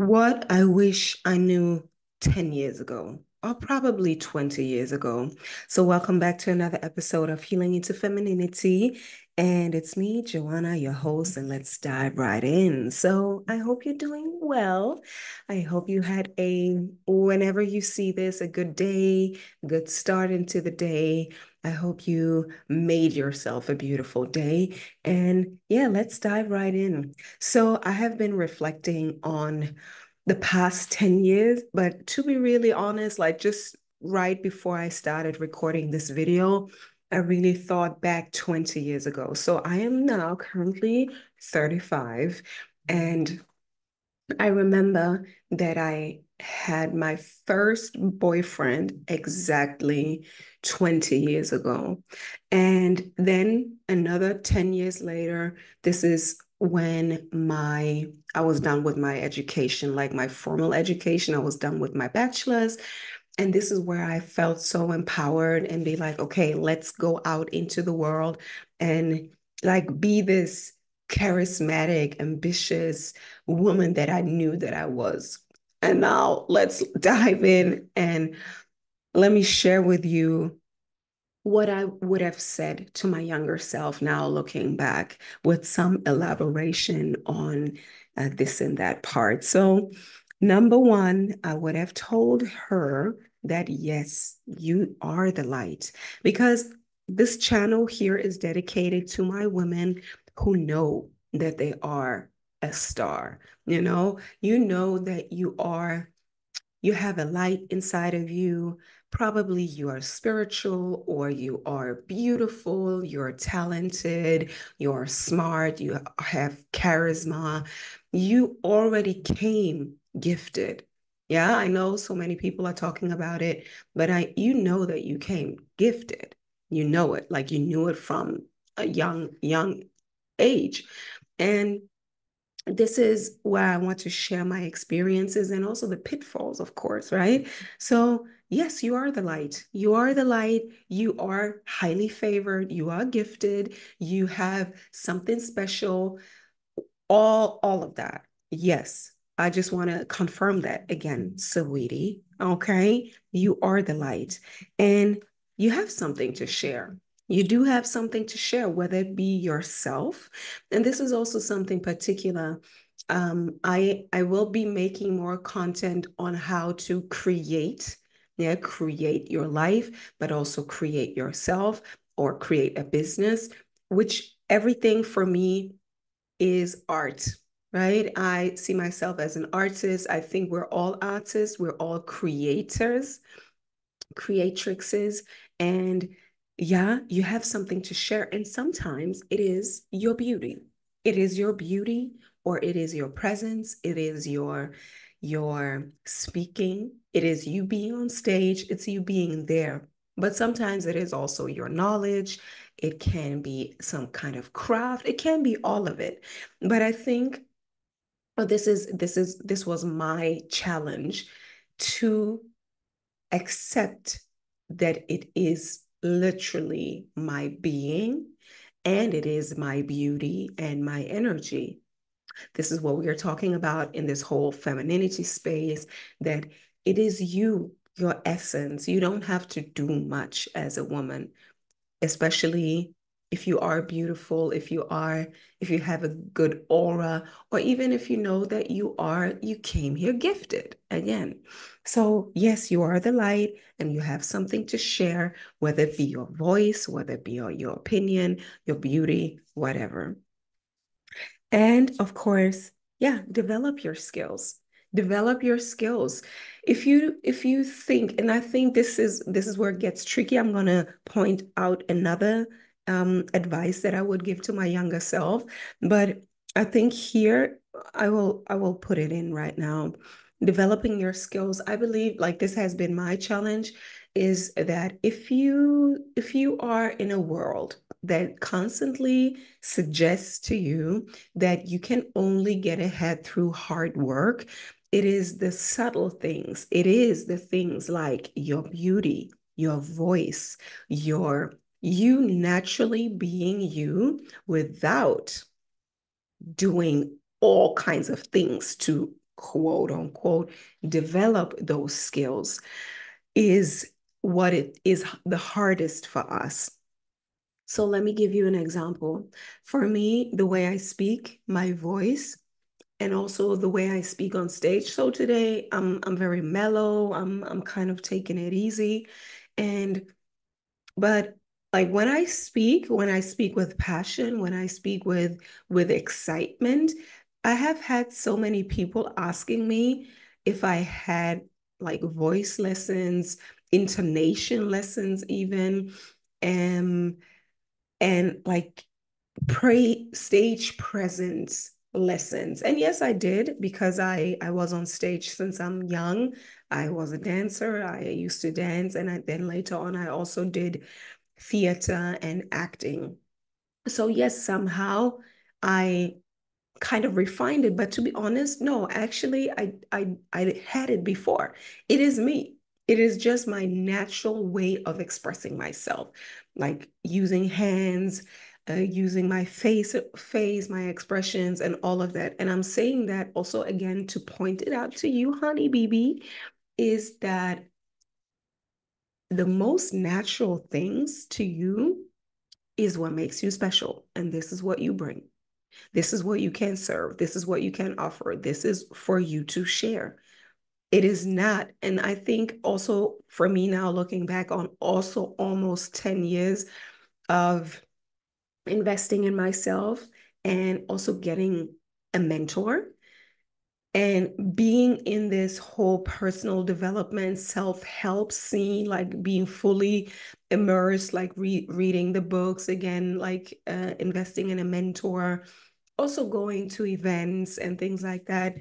What I wish I knew 10 years ago, or probably 20 years ago. So, welcome back to another episode of Healing into Femininity. And it's me, Joanna, your host, and let's dive right in. So, I hope you're doing well. I hope you had whenever you see this, a good day, a good start into the day. I hope you made yourself a beautiful day. And yeah, let's dive right in. So, I have been reflecting on the past 10 years, but to be really honest, like just right before I started recording this video, I really thought back 20 years ago. So I am now currently 35, and I remember that I had my first boyfriend exactly 20 years ago. And then another 10 years later, this is when I was done with my education, like my formal education. I was done with my bachelor's. And this is where I felt so empowered and be like, okay, let's go out into the world and like be this charismatic, ambitious woman that I knew that I was. And now let's dive in and let me share with you what I would have said to my younger self now looking back with some elaboration on this and that part. So, number one, I would have told her that yes, you are the light, because this channel here is dedicated to my women who know that they are a star. You know that you have a light inside of you. Probably you are spiritual, or you are beautiful, you're talented, you're smart, you have charisma. You already came gifted. Yeah, I know so many people are talking about it, but you know that you came gifted. You know it, like you knew it from a young age. And this is where I want to share my experiences and also the pitfalls, of course, right? So, yes, you are the light. You are the light. You are highly favored. You are gifted. You have something special, all of that. Yes, I just want to confirm that again, sweetie. Okay, you are the light, and you have something to share. You do have something to share, whether it be yourself, and this is also something particular. I will be making more content on how to create, yeah, create your life, but also create yourself or create a business, which everything for me is art, right? I see myself as an artist. I think we're all artists, we're all creators, creatrixes, and yeah, you have something to share. And sometimes it is your beauty. It is your beauty, or it is your presence, it is your speaking, it is you being on stage, it's you being there. But sometimes it is also your knowledge, it can be some kind of craft, it can be all of it. But I think this was my challenge to accept that it is literally my being, and it is my beauty and my energy. This is what we are talking about in this whole femininity space, that it is you, your essence. You don't have to do much as a woman, especially if you are beautiful, if you have a good aura, or even if you know that you came here gifted again. So yes, you are the light, and you have something to share, whether it be your voice, whether it be your opinion, your beauty, whatever. And of course, yeah, develop your skills. Develop your skills. If you think, and I think this is where it gets tricky. I'm gonna point out another advice that I would give to my younger self, but I think here I will put it in right now. Developing your skills. I believe like this has been my challenge, is that if you are in a world that constantly suggests to you that you can only get ahead through hard work, it is the subtle things. It is the things like your beauty, your voice, you naturally being you without doing all kinds of things to quote unquote develop those skills is what it is the hardest for us. So let me give you an example. For me, the way I speak, my voice, and also the way I speak on stage. So today I'm very mellow. I'm kind of taking it easy. And but like when I speak with passion, when I speak with excitement, I have had so many people asking me if I had like voice lessons, intonation lessons even, um, and like stage presence lessons. And yes, I did because I was on stage since I'm young. I was a dancer. I used to dance, and then later on I also did theater and acting. So yes, somehow I kind of refined it. But to be honest, no, actually, I had it before. It is me. It is just my natural way of expressing myself, like using hands, using my face, my expressions, and all of that. And I'm saying that also again to point it out to you, honey BB, is that the most natural things to you is what makes you special. And this is what you bring. This is what you can serve. This is what you can offer. This is for you to share. It is not. And I think also for me now, looking back on also almost 10 years of investing in myself and also getting a mentor and being in this whole personal development, self-help scene, like being fully immersed, like reading the books again, like investing in a mentor, also going to events and things like that,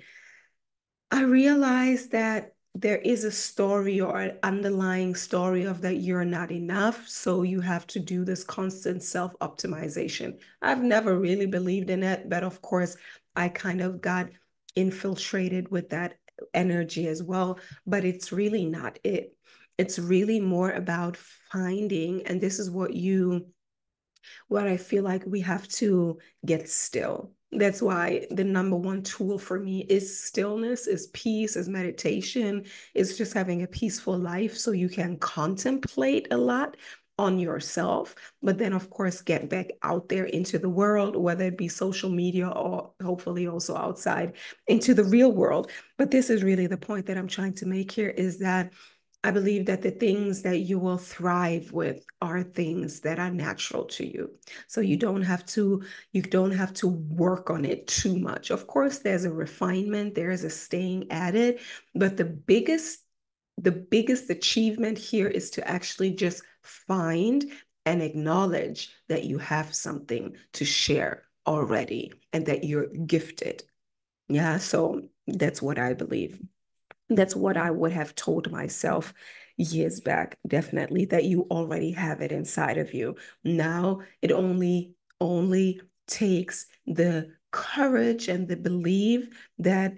I realized that there is a story or an underlying story of that you're not enough. So you have to do this constant self-optimization. I've never really believed in it, but of course, I kind of got infiltrated with that energy as well. But it's really not it. It's really more about finding, and this is what I feel like we have to get still. That's why the number one tool for me is stillness, is peace, is meditation, is just having a peaceful life so you can contemplate a lot on yourself, but then of course get back out there into the world, whether it be social media or hopefully also outside into the real world. But this is really the point that I'm trying to make here is that I believe that the things that you will thrive with are things that are natural to you. So you don't have to work on it too much. Of course, there's a refinement, there's a staying at it, but the biggest achievement here is to actually just find and acknowledge that you have something to share already and that you're gifted. Yeah, so that's what I believe. That's what I would have told myself years back, definitely, that you already have it inside of you. Now it only takes the courage and the belief that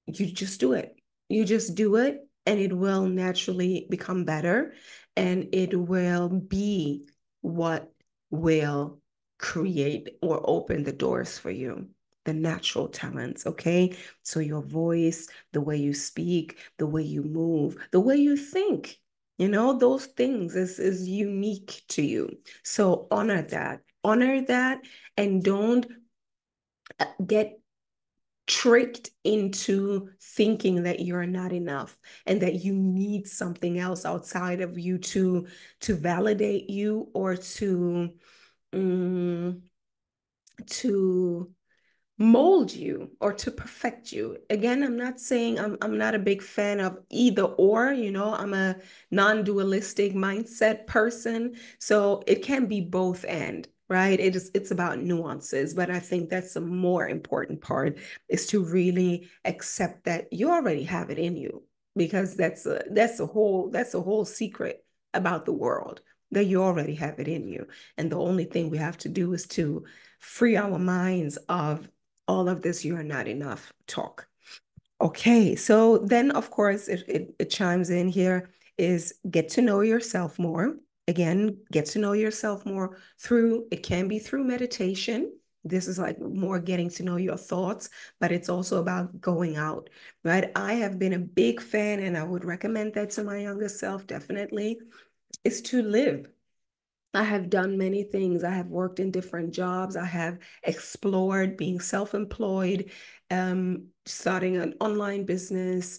you just do it. You just do it and it will naturally become better and it will be what will create or open the doors for you. The natural talents, okay? So your voice, the way you speak, the way you move, the way you think, those things is unique to you. So honor that, and don't get tricked into thinking that you're not enough and that you need something else outside of you to validate you or um, to mold you or to perfect you. Again, I'm not saying I'm not a big fan of either or, I'm a non-dualistic mindset person. So it can be both and, right? It's about nuances, but I think that's the more important part is to really accept that you already have it in you because that's a whole secret about the world that you already have it in you. And the only thing we have to do is to free our minds of all of this "you're not enough" talk. Okay, so then of course it chimes in here is get to know yourself more. Again, get to know yourself more through, it can be through meditation. This is like more getting to know your thoughts, but it's also about going out, right? I have been a big fan, and I would recommend that to my younger self, definitely, is to live. I have done many things. I have worked in different jobs. I have explored being self-employed, starting an online business,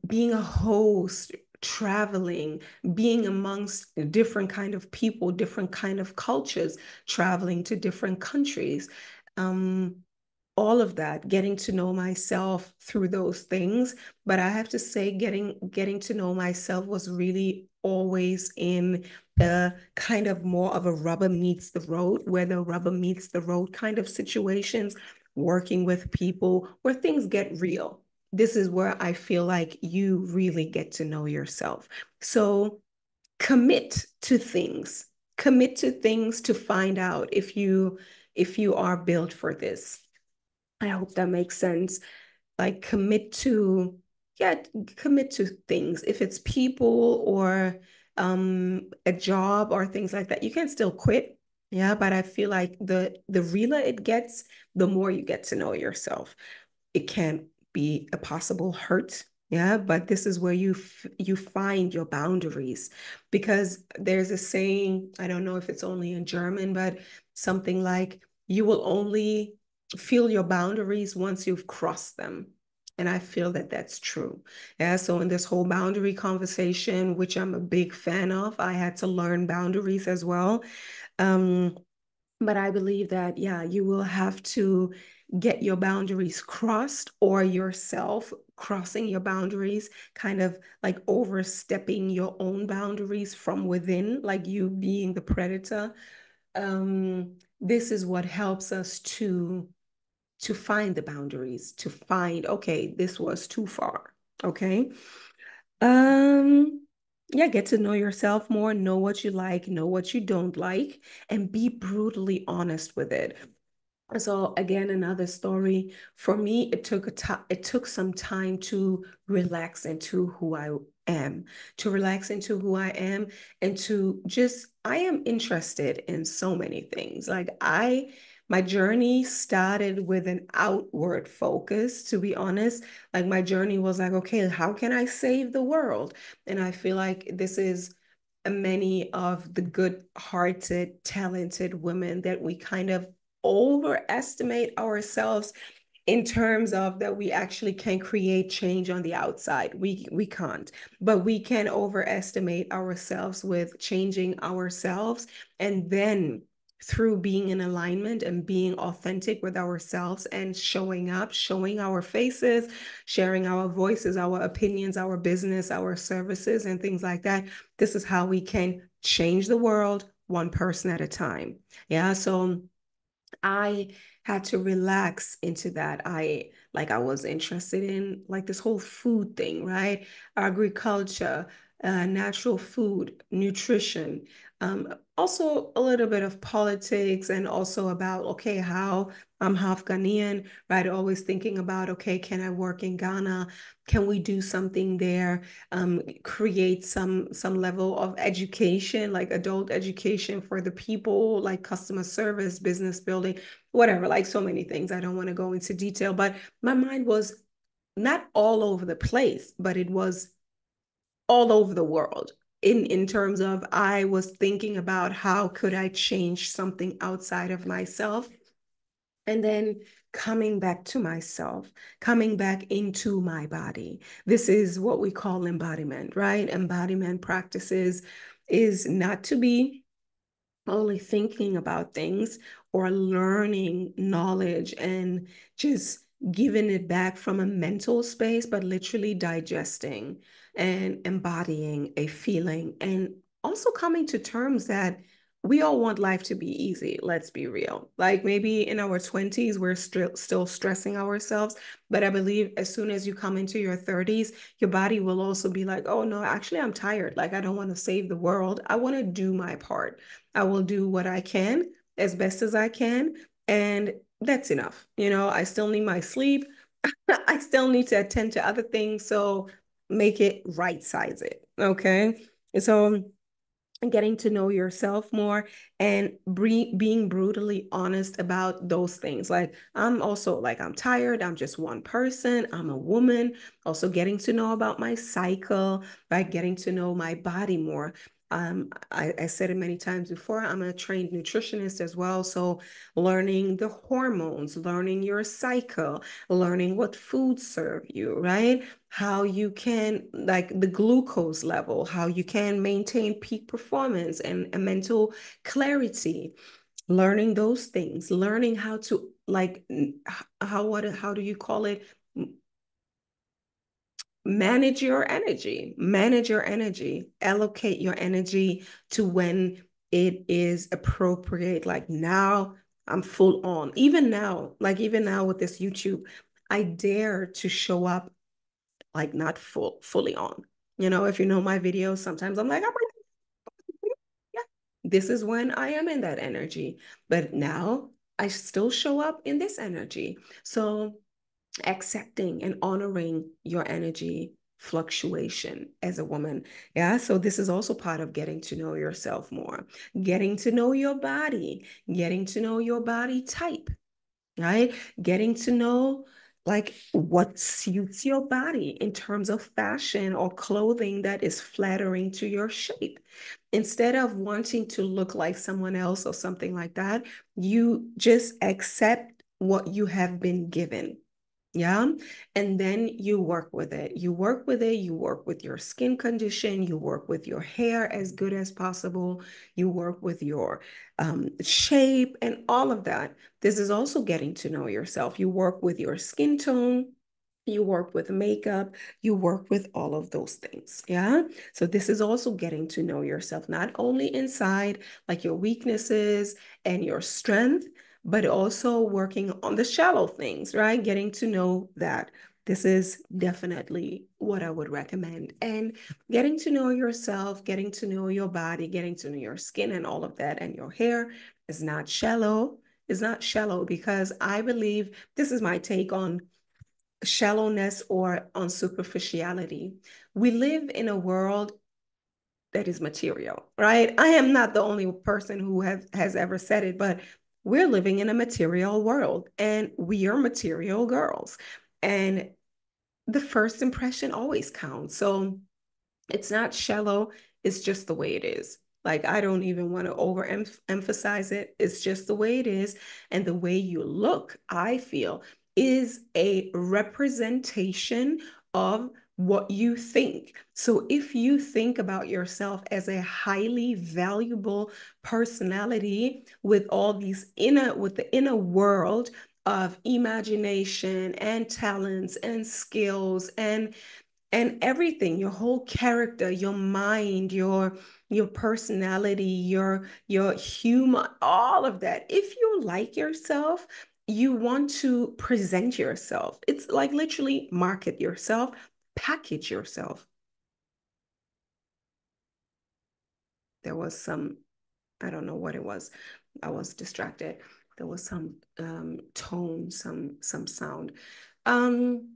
being a host, traveling, being amongst different kind of people, different kind of cultures, traveling to different countries. Um, all of that, getting to know myself through those things. But I have to say, getting to know myself was really always in the kind of more of a rubber meets the road, where the rubber meets the road kind of situations, working with people where things get real. This is where I feel like you really get to know yourself. So commit to things. Commit to things to find out if you are built for this. I hope that makes sense. Like yeah, commit to things. If it's people or a job or things like that, you can still quit. Yeah, but I feel like the realer it gets, the more you get to know yourself. It can be a possible hurt. Yeah, but this is where you find your boundaries, because there's a saying, I don't know if it's only in German, but something like you will only feel your boundaries once you've crossed them. And I feel that that's true. Yeah, so in this whole boundary conversation, which I'm a big fan of, I had to learn boundaries as well. Um, but I believe that, yeah, you will have to get your boundaries crossed, or yourself crossing your boundaries, kind of like overstepping your own boundaries from within, like you being the predator. This is what helps us to find the boundaries, to find, okay, this was too far. Okay. Um, yeah, get to know yourself more, know what you like, know what you don't like, and be brutally honest with it. So again, another story for me, it took some time to relax into who I am, to relax into who I am, and to just I am interested in so many things. Like my journey started with an outward focus, to be honest. Like my journey was like, okay, how can I save the world? And I feel like this is many of the good-hearted, talented women that we kind of overestimate ourselves in terms of that we actually can create change on the outside. We can't, but we can overestimate ourselves with changing ourselves, and then through being in alignment and being authentic with ourselves and showing up, showing our faces, sharing our voices, our opinions, our business, our services, and things like that. This is how we can change the world one person at a time. Yeah. So I had to relax into that. I was interested in like this whole food thing, right? Agriculture, natural food, nutrition, also a little bit of politics, and also about, okay, how I'm half Ghanaian, right? Always thinking about, okay, can I work in Ghana? Can we do something there? Create some level of education, like adult education for the people, like customer service, business building, whatever, like so many things. I don't want to go into detail, but my mind was not all over the place, but it was all over the world in terms of I was thinking about how could I change something outside of myself, and then coming back to myself, coming back into my body. This is what we call embodiment, right? Embodiment practices is not to be only thinking about things or learning knowledge and just giving it back from a mental space, but literally digesting and embodying a feeling, and also coming to terms that we all want life to be easy. Let's be real. Like maybe in our 20s, we're still stressing ourselves. But I believe as soon as you come into your 30s, your body will also be like, oh no, actually, I'm tired. Like, I don't want to save the world. I want to do my part. I will do what I can as best as I can. And that's enough. I still need my sleep. I still need to attend to other things. So make it right size it. Okay. So getting to know yourself more, and being brutally honest about those things. Like, I'm also like, I'm tired, I'm just one person, I'm a woman. Also getting to know about my cycle, right? Getting to know my body more. I said it many times before, I'm a trained nutritionist as well. So learning the hormones, learning your cycle, learning what foods serve you, right? How you can, like the glucose level, how you can maintain peak performance and a mental clarity, learning those things, learning how to like how do you call it? Manage your energy, allocate your energy to when it is appropriate. Like now, I'm full on. Even now with this YouTube, I dare to show up like not fully on. If you know my videos, sometimes I'm like, I'm like, yeah, this is when I am in that energy. But now I still show up in this energy. So accepting and honoring your energy fluctuation as a woman. Yeah. So this is also part of getting to know yourself more, getting to know your body, getting to know your body type, right? Getting to know like what suits your body in terms of fashion or clothing that is flattering to your shape. Instead of wanting to look like someone else or something like that, you just accept what you have been given. Yeah. And then you work with it. You work with it. You work with your skin condition. You work with your hair as good as possible. You work with your shape and all of that. This is also getting to know yourself. You work with your skin tone. You work with makeup. You work with all of those things. Yeah. So this is also getting to know yourself, not only inside, like your weaknesses and your strength, but also working on the shallow things, right? Getting to know that. This is definitely what I would recommend. And getting to know yourself, getting to know your body, getting to know your skin and all of that, and your hair is not shallow. Is not shallow because I believe this is my take on shallowness or on superficiality. We live in a world that is material, right? I am not the only person who has ever said it, but we're living in a material world and we are material girls. And the first impression always counts. So it's not shallow, it's just the way it is. Like, I don't even want to overemphasize it. It's just the way it is. And the way you look, I feel, is a representation of what you think. So if you think about yourself as a highly valuable personality with all these with the inner world of imagination and talents and skills and everything, your whole character, your mind, your personality, your humor, all of that, if you like yourself, you want to present yourself. It's like literally market yourself, package yourself. There was some, I don't know what it was. I was distracted. There was some tone, some sound. Um,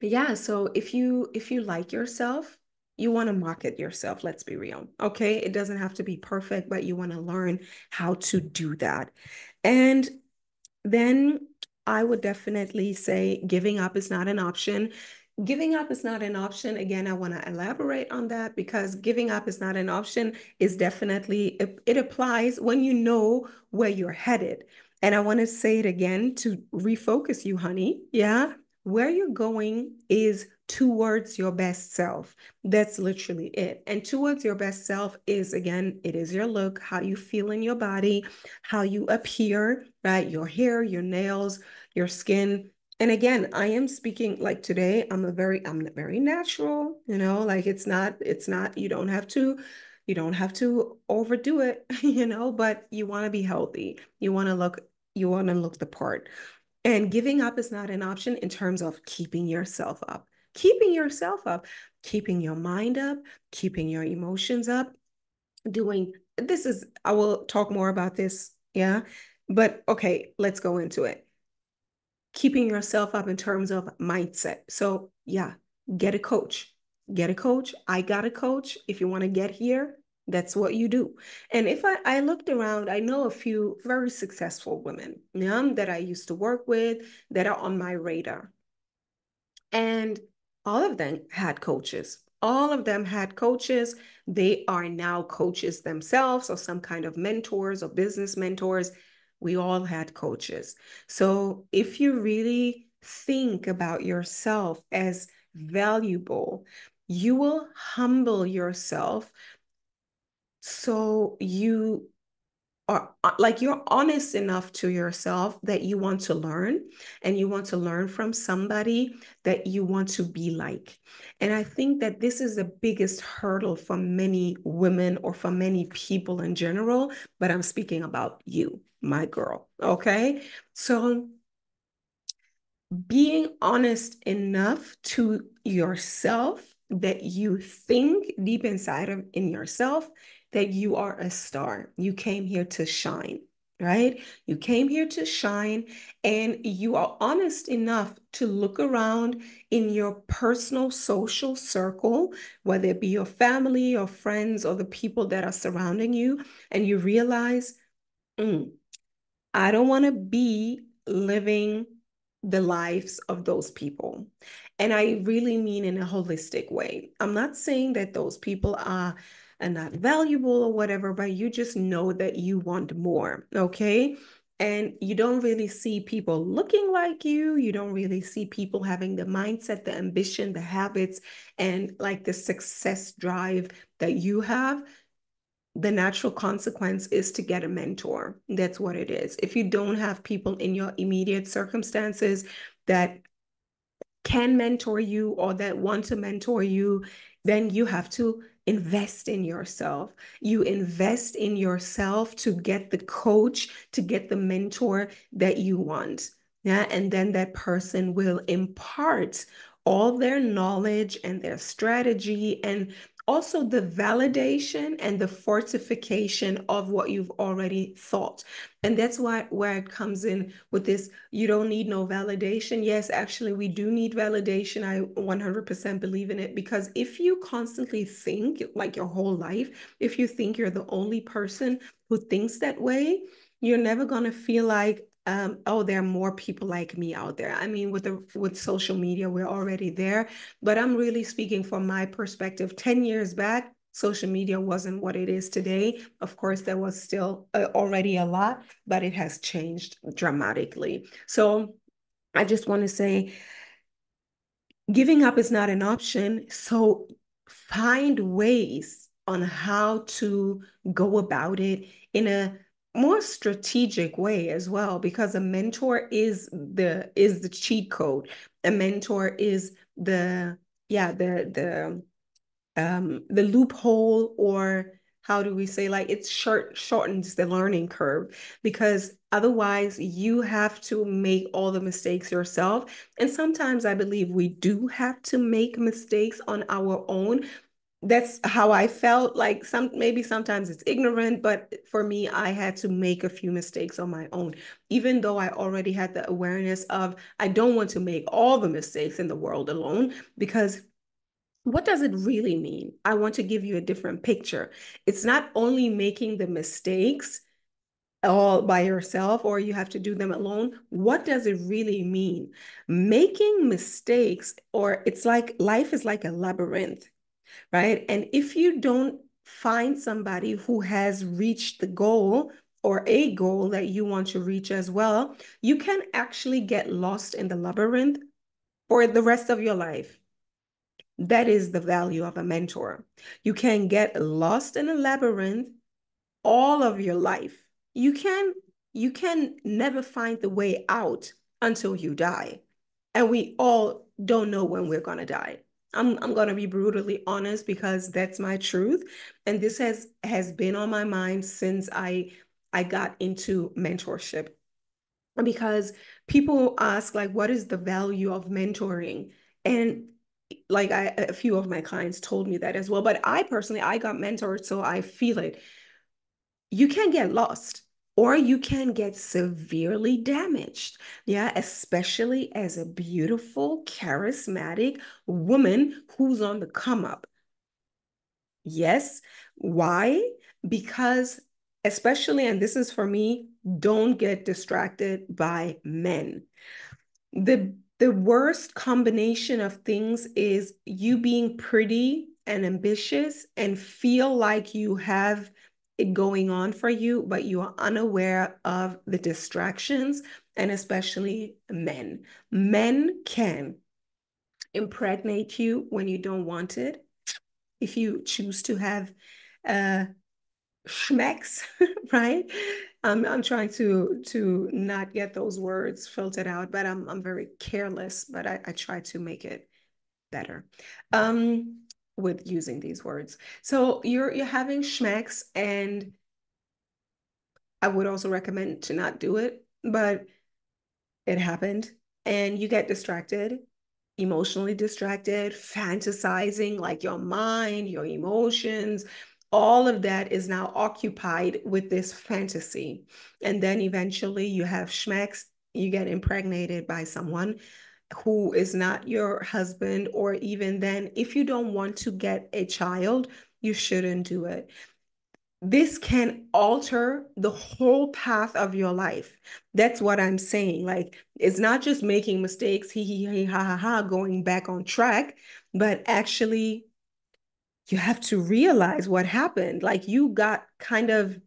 yeah, so if you like yourself, you want to market yourself, let's be real. Okay? It doesn't have to be perfect, but you want to learn how to do that. And then I would definitely say giving up is not an option. Giving up is not an option. Again, I want to elaborate on that because giving up is not an option is definitely, it applies when you know where you're headed. And I want to say it again to refocus you, honey. Yeah. Where you're going is towards your best self. That's literally it. And towards your best self is, again, it is your look, how you feel in your body, how you appear, right? Your hair, your nails, your skin. And again, I am speaking like today, I'm very natural, like it's not, you don't have to overdo it, but you want to be healthy. You want to look the part. And giving up is not an option in terms of keeping yourself up, keeping yourself up, keeping your mind up, keeping your emotions up, doing this is, I will talk more about this. Yeah. But okay, let's go into it. Keeping yourself up in terms of mindset. So, yeah, get a coach. Get a coach. I got a coach. If you want to get here, That's what you do. And if I looked around, I know a few very successful women, that I used to work with that are on my radar. And all of them had coaches. All of them had coaches. They are now coaches themselves, or some kind of mentors or business mentors. We all had coaches. So if you really think about yourself as valuable, you will humble yourself so you are like you're honest enough to yourself that you want to learn, and you want to learn from somebody that you want to be like. And I think that this is the biggest hurdle for many women, or for many people in general, but I'm speaking about you, my girl. Okay. So being honest enough to yourself that you think deep inside of in yourself that you are a star. You came here to shine, right? You came here to shine, and you are honest enough to look around in your personal social circle, whether it be your family or friends or the people that are surrounding you, and you realize, mm, I don't want to be living the lives of those people. And I really mean in a holistic way. I'm not saying that those people are not valuable or whatever, but you just know that you want more, okay? And you don't really see people looking like you. You don't really see people having the mindset, the ambition, the habits, and like the success drive that you have. The natural consequence is to get a mentor. That's what it is. If you don't have people in your immediate circumstances that can mentor you or that want to mentor you, then you have to invest in yourself. You invest in yourself to get the coach, to get the mentor that you want. Yeah. And then that person will impart all their knowledge and their strategy, and also the validation and the fortification of what you've already thought. And that's why where it comes in with this, you don't need no validation. Yes, actually, we do need validation. I 100% believe in it, because if you constantly think like your whole life, if you think you're the only person who thinks that way, you're never going to feel like, oh, there are more people like me out there. I mean, with social media, we're already there, but I'm really speaking from my perspective. 10 years back, social media wasn't what it is today. Of course, there was still already a lot, but it has changed dramatically. So I just want to say, giving up is not an option. So find ways on how to go about it in a more strategic way as well, because a mentor is the cheat code. A mentor is the yeah the loophole, or how do we say, like it's shortens the learning curve, because otherwise you have to make all the mistakes yourself. And sometimes I believe we do have to make mistakes on our own. That's how I felt. Like maybe sometimes it's ignorant, but for me, I had to make a few mistakes on my own, even though I already had the awareness of I don't want to make all the mistakes in the world alone, because what does it really mean? I want to give you a different picture. It's not only making the mistakes all by yourself, or you have to do them alone. What does it really mean? Making mistakes, or it's like life is like a labyrinth, right? And if you don't find somebody who has reached the goal, or a goal that you want to reach as well, you can actually get lost in the labyrinth for the rest of your life. That is the value of a mentor. You can get lost in a labyrinth all of your life. You can never find the way out until you die. And we all don't know when we're going to die. I'm going to be brutally honest, because that's my truth, and this has been on my mind since I got into mentorship, because people ask, like, what is the value of mentoring? And like a few of my clients told me that as well, but I personally, I got mentored, so I feel it. You can get lost, or you can get severely damaged. Yeah, especially as a beautiful, charismatic woman who's on the come up. Yes. Why? Because, especially, and this is for me, don't get distracted by men. The worst combination of things is you being pretty and ambitious and feel like you have it going on for you, but you are unaware of the distractions, and especially men. Men can impregnate you when you don't want it. If you choose to have uh schmecks, right? I'm trying to not get those words filtered out, but I'm very careless, but I try to make it better um with using these words. So you're having schmecks, and I would also recommend to not do it, but it happened, and you get distracted, emotionally distracted, fantasizing, like your mind, your emotions, all of that is now occupied with this fantasy. And then eventually you have schmecks, you get impregnated by someone who is not your husband, or even then, if you don't want to get a child, you shouldn't do it. This can alter the whole path of your life. That's what I'm saying. Like, it's not just making mistakes, he, ha, ha, ha, going back on track, but actually, you have to realize what happened. Like, you got kind of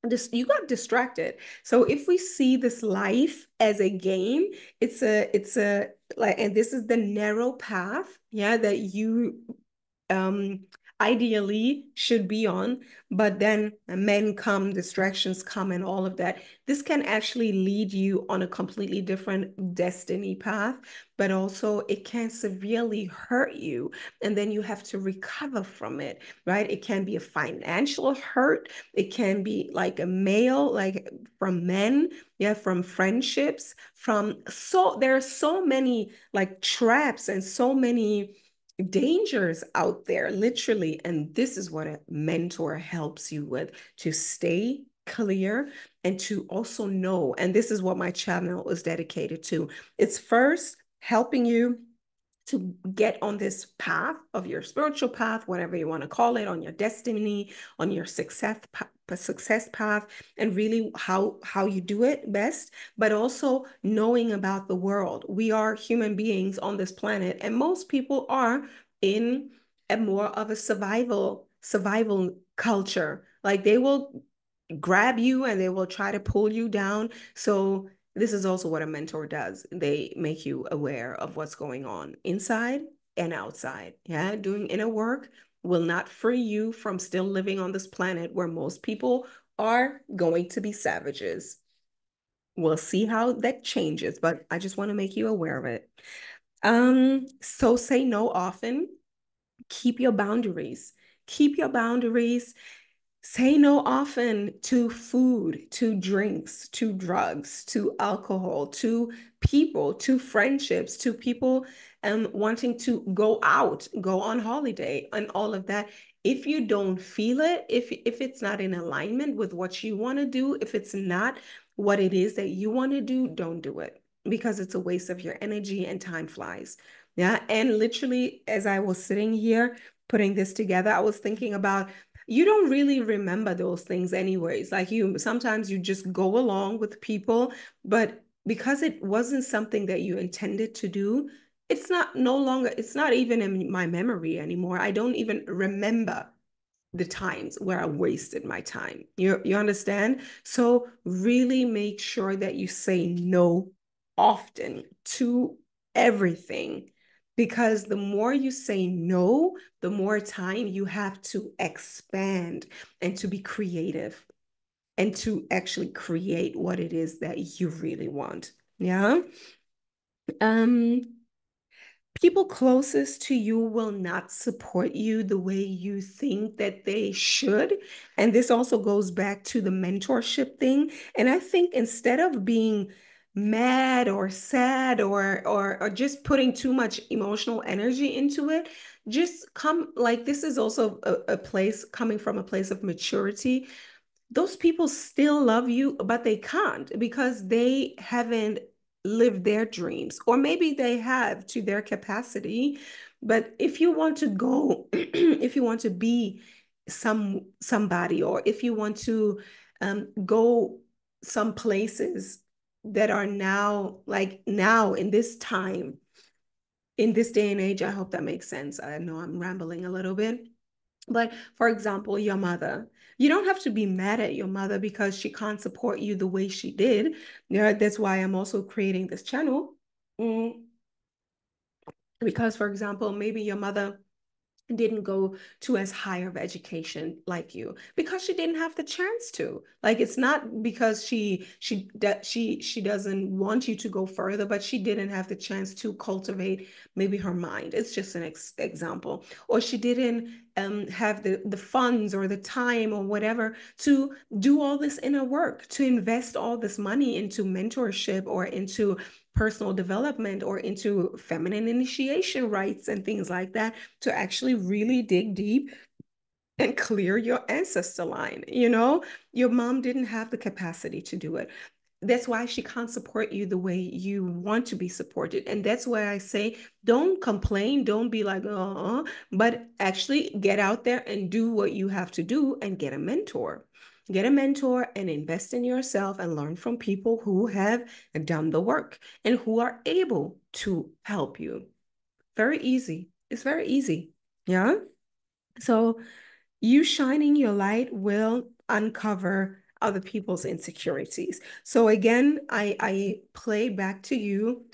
this, you got distracted. So if we see this life as a game, it's a like, and this is the narrow path, yeah, that you um ideally should be on, but then men come, distractions come, and all of that. This can actually lead you on a completely different destiny path, but also it can severely hurt you, and then you have to recover from it, right? It can be a financial hurt, it can be like a male, like from men, yeah, from friendships, from, so there are so many like traps and so many dangers out there, literally. And this is what a mentor helps you with, to stay clear and to also know. And this is what my channel is dedicated to. It's first helping you to get on this path of your spiritual path, whatever you want to call it, on your destiny, on your success path, and really how you do it best, but also knowing about the world. We are human beings on this planet, and most people are in a more of a survival culture. Like, they will grab you and they will try to pull you down. So this is also what a mentor does. They make you aware of what's going on inside and outside. Yeah, doing inner work will not free you from still living on this planet where most people are going to be savages. We'll see how that changes, but I just want to make you aware of it. So say no often. Keep your boundaries. Keep your boundaries. Say no often to food, to drinks, to drugs, to alcohol, to people, to friendships, to people wanting to go out, go on holiday, and all of that. If you don't feel it, if it's not in alignment with what you want to do, if it's not what it is that you want to do, don't do it, because it's a waste of your energy and time flies. Yeah. And literally, as I was sitting here putting this together, I was thinking about, you don't really remember those things anyways. Like, you sometimes you just go along with people, but because it wasn't something that you intended to do, it's not no longer, it's not even in my memory anymore. I don't even remember the times where I wasted my time. You understand? So really make sure that you say no often to everything, because the more you say no, the more time you have to expand and to be creative and to actually create what it is that you really want. Yeah. Um, People closest to you will not support you the way you think that they should. And this also goes back to the mentorship thing. And I think instead of being mad or sad or just putting too much emotional energy into it, just come, like, this is also a place coming from a place of maturity. Those people still love you, but they can't because they haven't lived their dreams, or maybe they have to their capacity, But if you want to go, if you want to be somebody, or if you want to go some places that are now, like now in this time, in this day and age, I hope that makes sense. I know I'm rambling a little bit. But for example, your mother, you don't have to be mad at your mother because she can't support you the way she did. Yeah, that's why I'm also creating this channel. Mm, because, for example, maybe your mother didn't go to as higher of education like you because she didn't have the chance to. Like, it's not because she doesn't want you to go further, but she didn't have the chance to cultivate maybe her mind. It's just an example. Or she didn't have the funds or the time or whatever to do all this inner work, to invest all this money into mentorship or into personal development or into feminine initiation rites and things like that, to actually really dig deep and clear your ancestor line. Your mom didn't have the capacity to do it. That's why she can't support you the way you want to be supported. And that's why I say, don't complain, don't be like, but actually get out there and do what you have to do and get a mentor. Get a mentor and invest in yourself and learn from people who have done the work and who are able to help you. Very easy. It's very easy. Yeah. So you shining your light will uncover other people's insecurities. So again, I play back to you.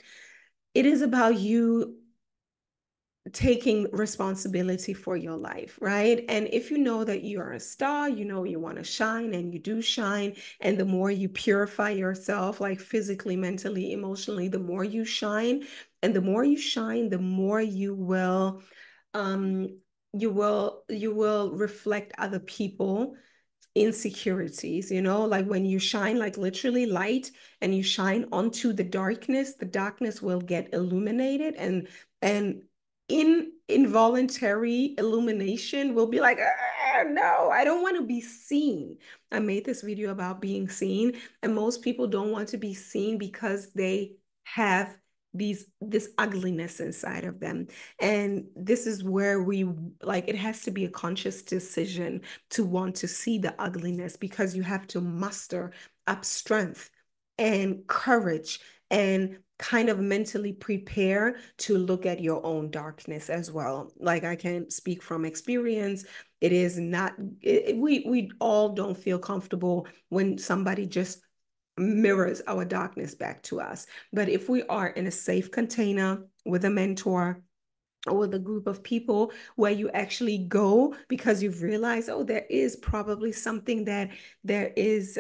It is about you taking responsibility for your life, right? And if you know that you are a star, you know you want to shine and you do shine. And the more you purify yourself, like physically, mentally, emotionally, the more you shine. And the more you shine, the more um you will reflect other people insecurities, like when you shine, like literally light, and you shine onto the darkness will get illuminated, and in involuntary illumination will be like, no, I don't want to be seen. I made this video about being seen, and most people don't want to be seen because they have this ugliness inside of them. And this is where we, like, it has to be a conscious decision to want to see the ugliness, because you have to muster up strength and courage and kind of mentally prepare to look at your own darkness as well. Like, I can speak from experience. It is not, we all don't feel comfortable when somebody just mirrors our darkness back to us. But if we are in a safe container with a mentor or with a group of people where you actually go because you've realized, oh, there is probably something that there is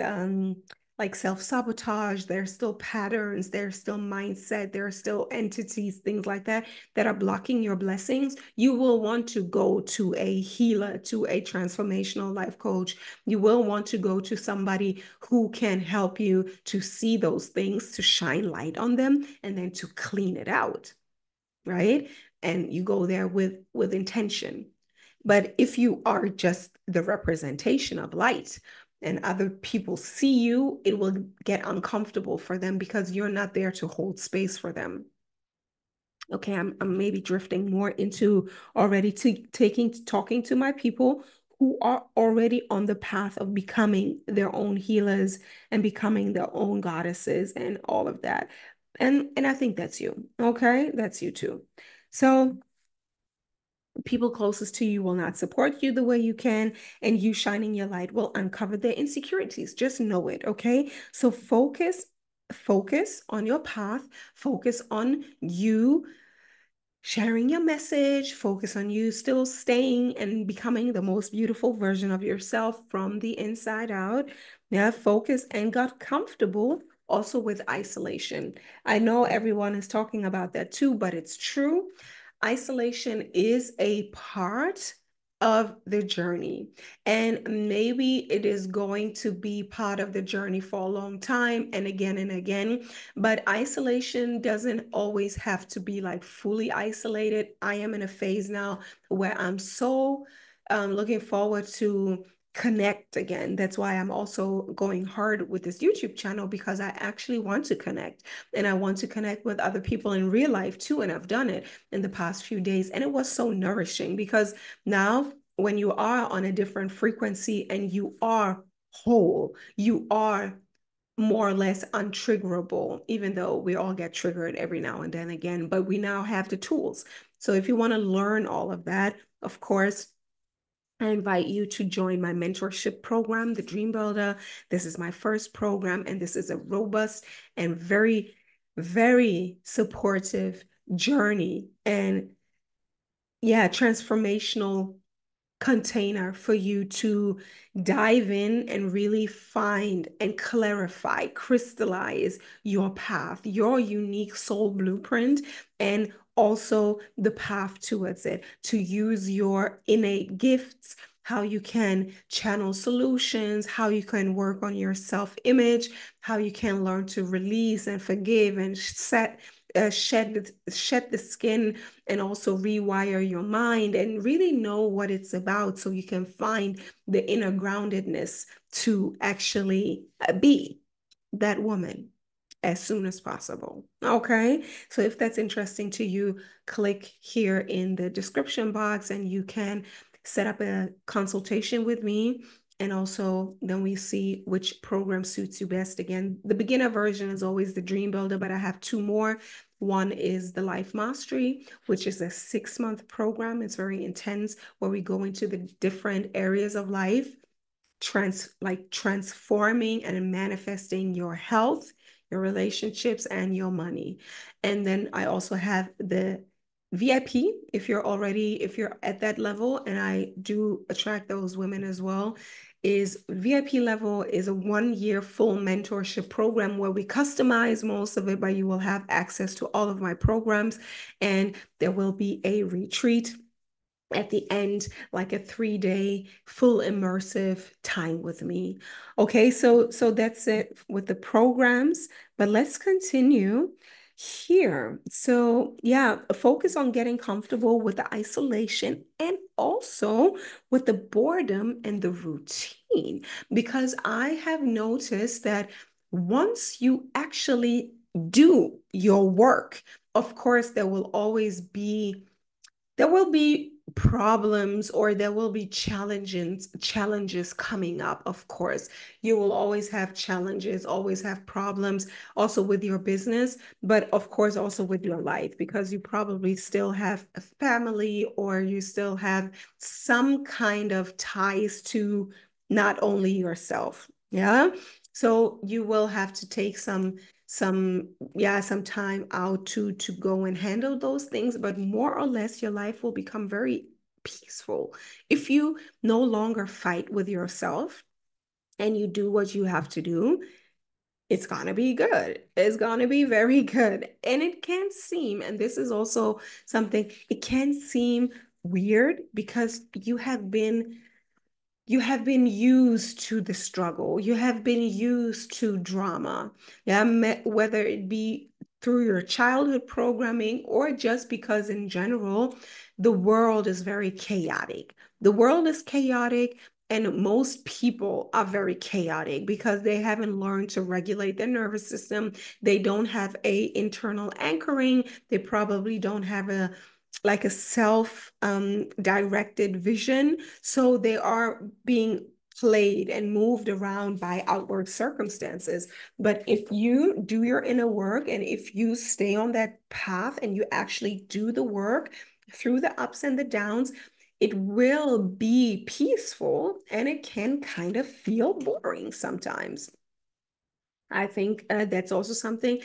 like self-sabotage, there's still patterns, there's still mindset, there are still entities, things like that, that are blocking your blessings, you will want to go to a healer, to a transformational life coach. You will want to go to somebody who can help you to see those things, to shine light on them, and then to clean it out, right? And you go there with intention. But if you are just the representation of light and other people see you, it will get uncomfortable for them because you're not there to hold space for them. Okay, I'm maybe drifting more into already talking to my people who are already on the path of becoming their own healers and becoming their own goddesses and all of that. And I think that's you. Okay, that's you too. So people closest to you will not support you the way you can, and you shining your light will uncover their insecurities. Just know it, okay? So focus on your path, focus on you sharing your message, focus on you still staying and becoming the most beautiful version of yourself from the inside out. Yeah, focus and got comfortable also with isolation. I know everyone is talking about that too, but it's true. Isolation is a part of the journey. And maybe it is going to be part of the journey for a long time and again and again. But isolation doesn't always have to be like fully isolated. I am in a phase now where I'm so looking forward to connect again. That's why I'm also going hard with this YouTube channel, because I actually want to connect, and I want to connect with other people in real life too. And I've done it in the past few days, and it was so nourishing, because now when you are on a different frequency and you are whole, you are more or less untriggerable, even though we all get triggered every now and then again, but we now have the tools. So if you want to learn all of that, of course, I invite you to join my mentorship program, the Dream Builder. This is my first program, and this is a robust and very, very supportive journey, and yeah, transformational container for you to dive in and really find and clarify, crystallize your path, your unique soul blueprint, and also the path towards it, to use your innate gifts, how you can channel solutions, how you can work on your self-image, how you can learn to release and forgive and shed the skin, and also rewire your mind and really know what it's about, so you can find the inner groundedness to actually be that woman as soon as possible. Okay. So if that's interesting to you, click here in the description box and you can set up a consultation with me. And also then we see which program suits you best. Again, the beginner version is always the Dream Builder, but I have two more. One is the Life Mastery, which is a 6-month program. It's very intense, where we go into the different areas of life, transforming and manifesting your health, your relationships, and your money. And then I also have the VIP, if you're at that level, and I do attract those women as well. Is VIP level is a 1-year full mentorship program where we customize most of it, but you will have access to all of my programs, and there will be a retreat at the end, like a 3-day full immersive time with me. Okay, so that's it with the programs, but let's continue here. So yeah, focus on getting comfortable with the isolation and also with the boredom and the routine, because I have noticed that once you actually do your work, of course, there will be problems, or there will be challenges coming up. Of course, you will always have challenges, always have problems, also with your business, but of course also with your life, because you probably still have a family, or you still have some kind of ties to not only yourself. Yeah, so you will have to take some time out to go and handle those things, but more or less your life will become very peaceful if you no longer fight with yourself and you do what you have to do. It's gonna be good. It's gonna be very good. And it can seem, and this is also something, it can seem weird, because you have been used to the struggle. You have been used to drama. Yeah, whether it be through your childhood programming, or just because in general, the world is very chaotic. The world is chaotic, and most people are very chaotic because they haven't learned to regulate their nervous system. They don't have a internal anchoring. They probably don't have a self directed vision. So they are being played and moved around by outward circumstances. But if you do your inner work, and if you stay on that path and you actually do the work through the ups and the downs, it will be peaceful, and it can kind of feel boring sometimes. I think that's also something.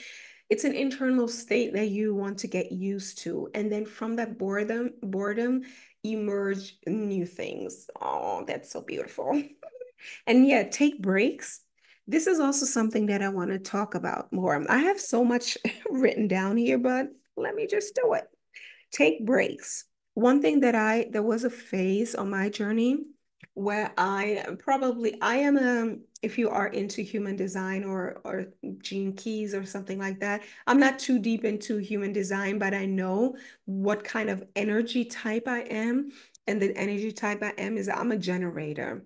It's an internal state that you want to get used to, and then from that boredom emerge new things. Oh, that's so beautiful. And yeah, take breaks. This is also something that I want to talk about more. I have so much written down here, but let me just do it. Take breaks. One thing there was a phase on my journey where I am if you are into human design, or Gene Keys or something like that. I'm not too deep into human design, but I know what kind of energy type I am. And the energy type I am is I'm a generator.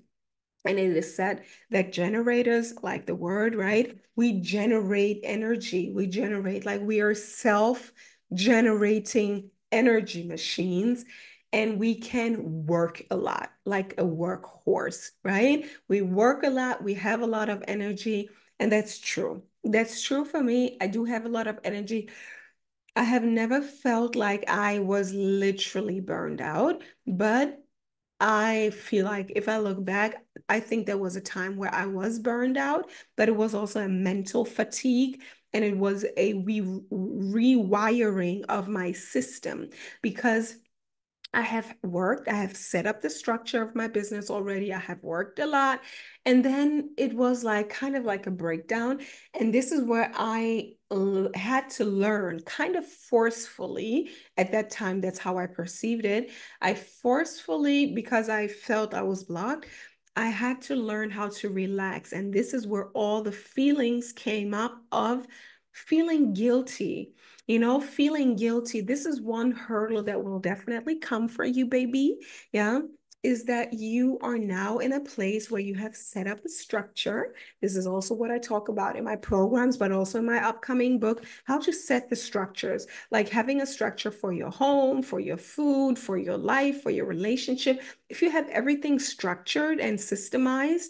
And it is said that generators, like the word, right? We generate energy. We generate, like we are self-generating energy machines. And we can work a lot, like a workhorse, right? We work a lot. We have a lot of energy. And that's true. That's true for me. I do have a lot of energy. I have never felt like I was literally burned out, but I feel like if I look back, I think there was a time where I was burned out, but it was also a mental fatigue and it was a rewiring of my system because I have worked, I have set up the structure of my business already. I have worked a lot. And then it was like kind of like a breakdown. And this is where I had to learn kind of forcefully at that time. That's how I perceived it. I forcefully, because I felt I was blocked, I had to learn how to relax. And this is where all the feelings came up of feeling guilty. Feeling guilty, this is one hurdle that will definitely come for you, baby. Yeah. Is that you are now in a place where you have set up a structure. This is also what I talk about in my programs, but also in my upcoming book, how to set the structures, like having a structure for your home, for your food, for your life, for your relationship. If you have everything structured and systemized,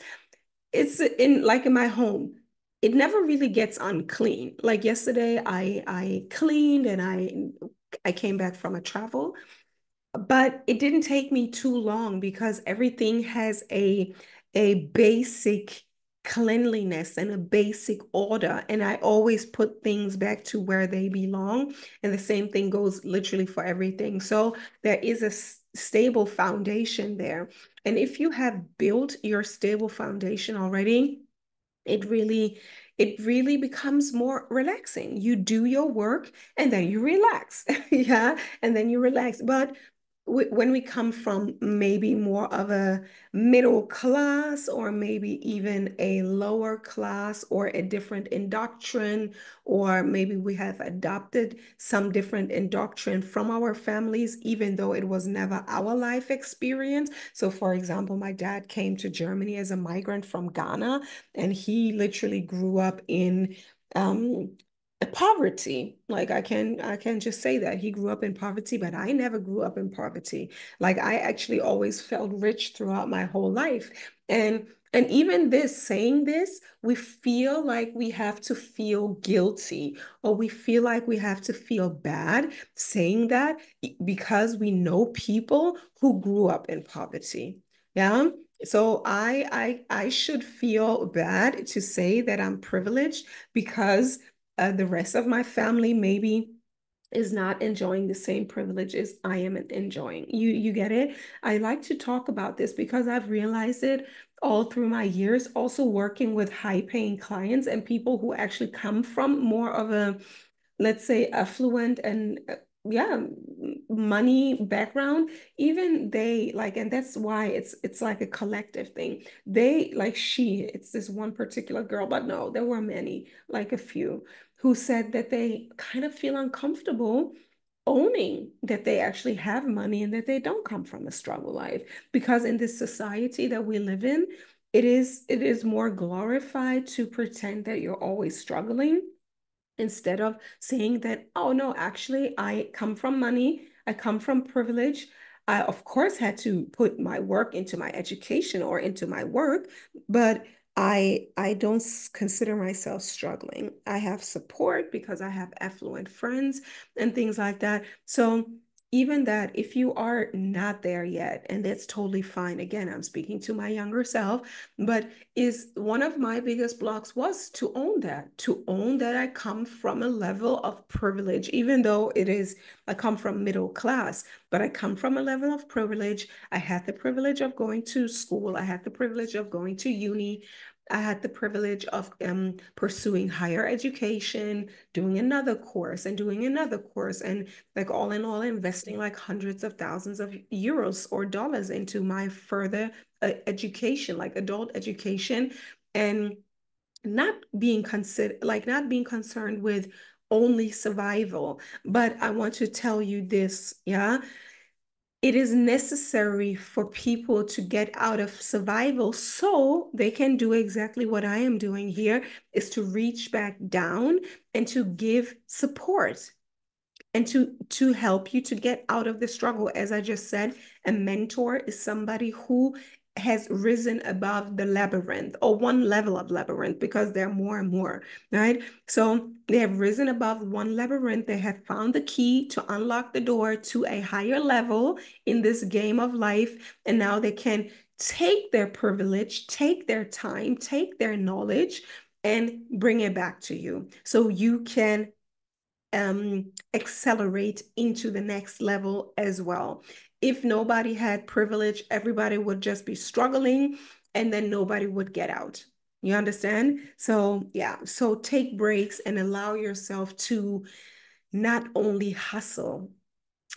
it's in like in my home, it never really gets unclean. Like yesterday I cleaned and I came back from a travel, but it didn't take me too long because everything has a basic cleanliness and a basic order, and I always put things back to where they belong, and the same thing goes literally for everything. So there is a stable foundation there, and if you have built your stable foundation already, it really it really becomes more relaxing. You do your work and then you relax. Yeah, and then you relax. But when we come from maybe more of a middle class or maybe even a lower class or a different indoctrine, or maybe we have adopted some different indoctrine from our families even though it was never our life experience. So for example, my dad came to Germany as a migrant from Ghana, and he literally grew up in um, poverty. Like I can just say that he grew up in poverty, but I never grew up in poverty. Like I actually always felt rich throughout my whole life. And even this, saying this, we feel like we have to feel guilty or we feel like we have to feel bad saying that because we know people who grew up in poverty. Yeah. So I should feel bad to say that I'm privileged because the rest of my family maybe is not enjoying the same privileges I am enjoying. You get it? I like to talk about this because I've realized it all through my years, also working with high paying clients and people who actually come from more of a, let's say, affluent and yeah, money background. Even they like, and that's why it's like a collective thing. They like, it's this one particular girl, but no, there were many, like a few, who said that they kind of feel uncomfortable owning that they actually have money and that they don't come from a struggle life, because in this society that we live in, it is more glorified to pretend that you're always struggling instead of saying that, oh no, actually, I come from money, I come from privilege. I, of course, had to put my work into my education or into my work, but I don't consider myself struggling. I have support because I have affluent friends and things like that. So even that, if you are not there yet, and that's totally fine. Again, I'm speaking to my younger self, but is one of my biggest blocks was to own that I come from a level of privilege, even though I come from middle class, but I come from a level of privilege. I had the privilege of going to school. I had the privilege of going to uni. I had the privilege of pursuing higher education, doing another course and doing another course, and like all in all, investing like hundreds of thousands of euros or dollars into my further education, like adult education, and not being concerned with only survival. But I want to tell you this, yeah, it is necessary for people to get out of survival so they can do exactly what I am doing here, is to reach back down and to give support and to help you to get out of the struggle. As I just said, a mentor is somebody who has risen above the labyrinth, or one level of labyrinth, because there are more and more, right? So they have risen above one labyrinth. They have found the key to unlock the door to a higher level in this game of life. And now they can take their privilege, take their time, take their knowledge, and bring it back to you so you can accelerate into the next level as well. If nobody had privilege, everybody would just be struggling and then nobody would get out. You understand? So, yeah, so take breaks and allow yourself to not only hustle.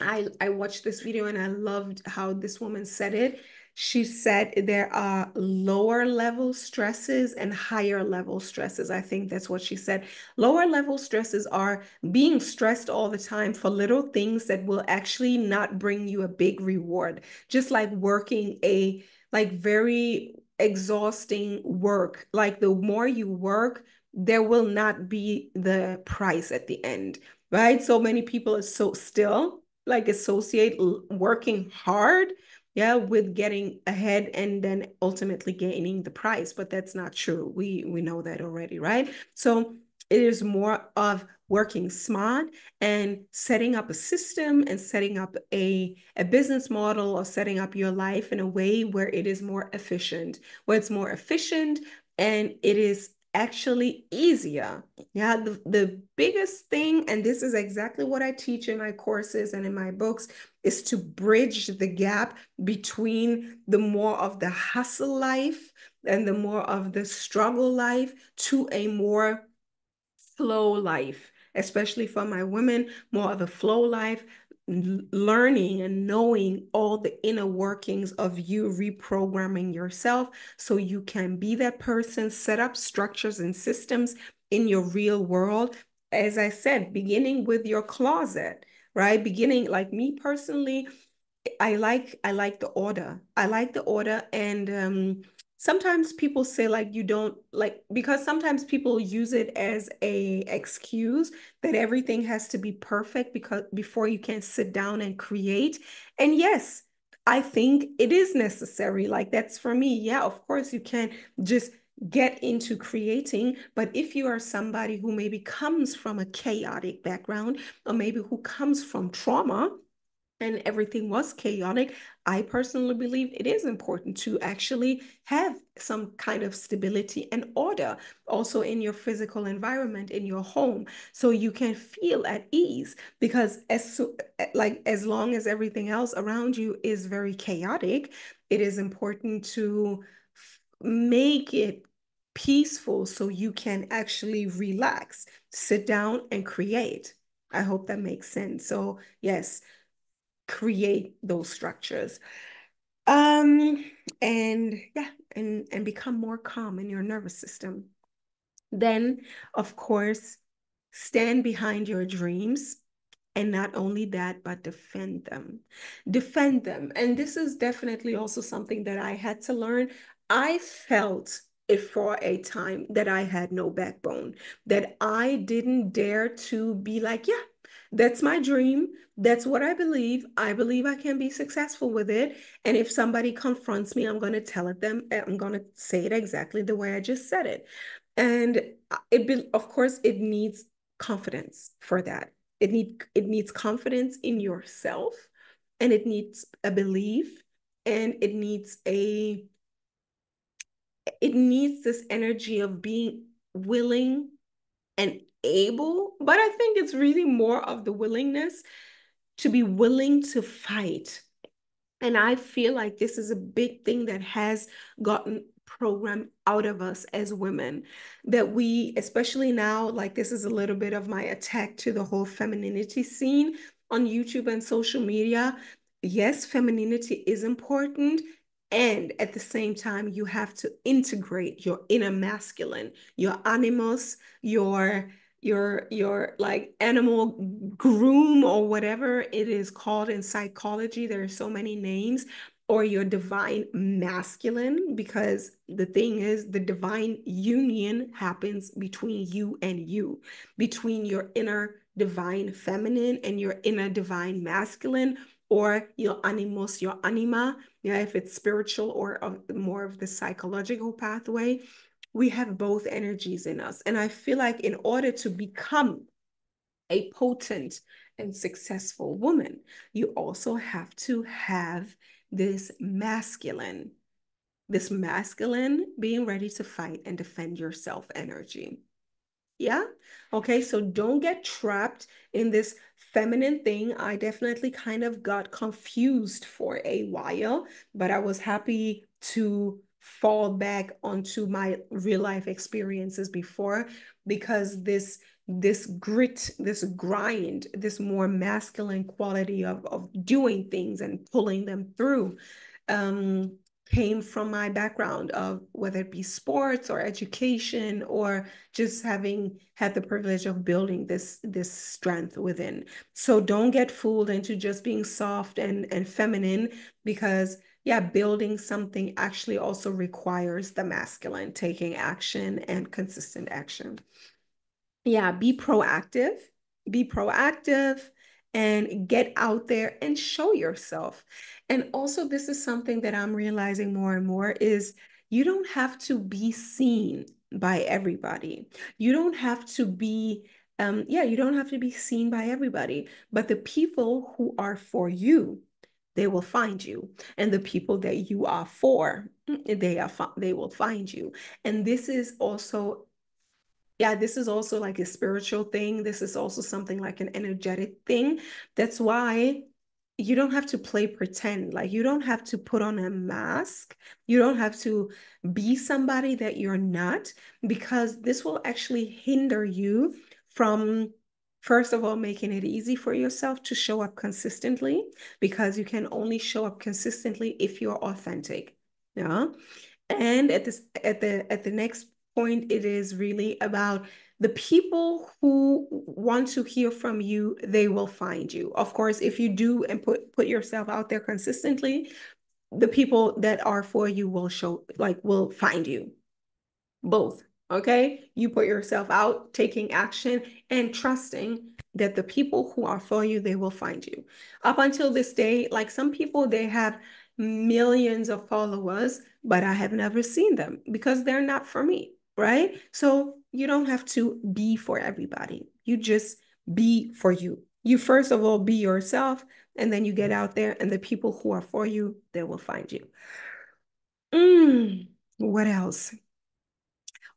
I watched this video and I loved how this woman said it. She said there are lower level stresses and higher level stresses. I think that's what she said. Lower level stresses are being stressed all the time for little things that will actually not bring you a big reward. Just like working a like very exhausting work. Like the more you work, there will not be the price at the end, right? So many people are so still like associate working hard, yeah, with getting ahead and then ultimately gaining the prize, but that's not true. We know that already, right? So it is more of working smart and setting up a system and setting up a business model, or setting up your life in a way where it is more efficient, and it is actually easier. Yeah, the biggest thing, and this is exactly what I teach in my courses and in my books, is to bridge the gap between the more of the hustle life and the more of the struggle life to a more flow life, especially for my women, more of a flow life, learning and knowing all the inner workings of you reprogramming yourself so you can be that person, set up structures and systems in your real world. As I said, beginning with your closet, right? Beginning, like me personally, I like the order. I like the order, and sometimes people say like you don't like, because sometimes people use it as a excuse that everything has to be perfect because before you can sit down and create. And yes, I think it is necessary. Like that's for me. Yeah, of course you can just get into creating, but if you are somebody who maybe comes from a chaotic background, or maybe who comes from trauma, and everything was chaotic, I personally believe it is important to actually have some kind of stability and order also in your physical environment, in your home, so you can feel at ease. Because as long as everything else around you is very chaotic, it is important to make it peaceful so you can actually relax, sit down and create. I hope that makes sense. So, yes, create those structures. Um, and yeah, and become more calm in your nervous system. Then, of course, stand behind your dreams. And not only that, but defend them. Defend them. And this is definitely also something that I had to learn. I felt it for a time that I had no backbone, that I didn't dare to be like, yeah, that's my dream. That's what I believe. I believe I can be successful with it. And if somebody confronts me, I'm going to tell it them. I'm going to say it exactly the way I just said it. And of course, it needs confidence for that. It needs confidence in yourself, and it needs a belief, and it needs this energy of being willing and able. But I think it's really more of the willingness to be willing to fight. And I feel like this is a big thing that has gotten programmed out of us as women, that we, especially now, like this is a little bit of my attack to the whole femininity scene on YouTube and social media. Yes, femininity is important. And at the same time, you have to integrate your inner masculine, your animus, your your like animal groom or whatever it is called in psychology. There are so many names, or your divine masculine, because the thing is, the divine union happens between you, between your inner divine feminine and your inner divine masculine, or your animus, your anima, yeah, if it's spiritual or more of the psychological pathway. We have both energies in us. And I feel like in order to become a potent and successful woman, you also have to have this masculine being ready to fight and defend yourself energy. Yeah. Okay. So don't get trapped in this feminine thing. I definitely kind of got confused for a while, but I was happy to fall back onto my real life experiences before, because this grit, this grind, this more masculine quality of doing things and pulling them through um came from my background of whether it be sports or education, or just having had the privilege of building this strength within. So don't get fooled into just being soft and feminine, because yeah, building something actually also requires the masculine taking action and consistent action. Yeah, be proactive and get out there and show yourself. And also, this is something that I'm realizing more and more is you don't have to be seen by everybody. You don't have to be, yeah, you don't have to be seen by everybody, but the people who are for you, they will find you. And the people that you are for, they will find you. And this is also, yeah, this is also like a spiritual thing. This is also something like an energetic thing. That's why you don't have to play pretend. Like, you don't have to put on a mask. You don't have to be somebody that you're not, because this will actually hinder you from, first of all, making it easy for yourself to show up consistently, because you can only show up consistently if you're authentic. Yeah. And at the next point, it is really about the people who want to hear from you, they will find you. Of course, if you do and put yourself out there consistently, the people that are for you will find you. Both. Okay. You put yourself out, taking action and trusting that the people who are for you, they will find you. Up until this day, like some people, they have millions of followers, but I have never seen them because they're not for me. Right. So you don't have to be for everybody. You just be for you. You first of all be yourself, and then you get out there, and the people who are for you, they will find you. What else?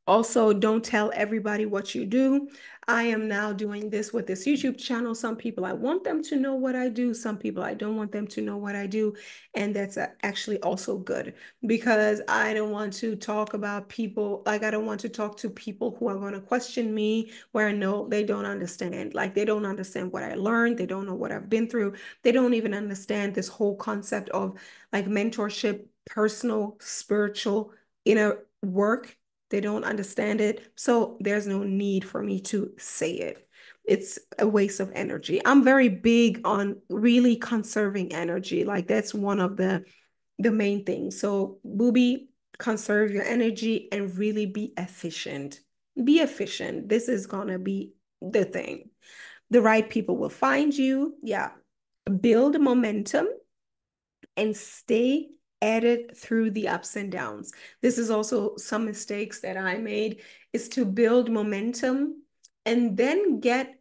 Also, don't tell everybody what you do. I am now doing this with this YouTube channel. Some people, I want them to know what I do. Some people, I don't want them to know what I do. And that's actually also good, because I don't want to talk about people, like I don't want to talk to people who are going to question me where I know they don't understand. Like, they don't understand what I learned. They don't know what I've been through. They don't even understand this whole concept of like mentorship, personal, spiritual, inner work. They don't understand it. So there's no need for me to say it. It's a waste of energy. I'm very big on really conserving energy. Like, that's one of the main things. So, booby, conserve your energy and really be efficient. Be efficient. This is gonna be the thing. The right people will find you. Yeah. Build momentum and stay at it through the ups and downs. This is also some mistakes that I made, is to build momentum and then get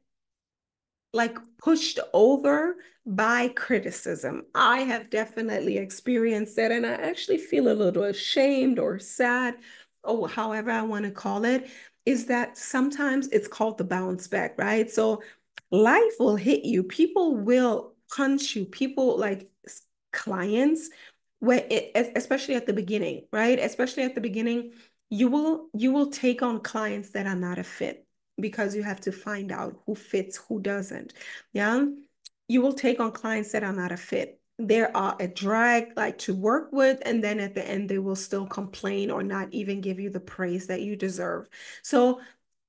like pushed over by criticism. I have definitely experienced that, and I actually feel a little ashamed or sad, or however I want to call it, is that sometimes it's called the bounce back, right? So life will hit you, people will punch you, people like clients, especially at the beginning, right? Especially at the beginning, you will take on clients that are not a fit, because you have to find out who fits, who doesn't. Yeah. You will take on clients that are not a fit. They are a drag like to work with, and then at the end they will still complain or not even give you the praise that you deserve. So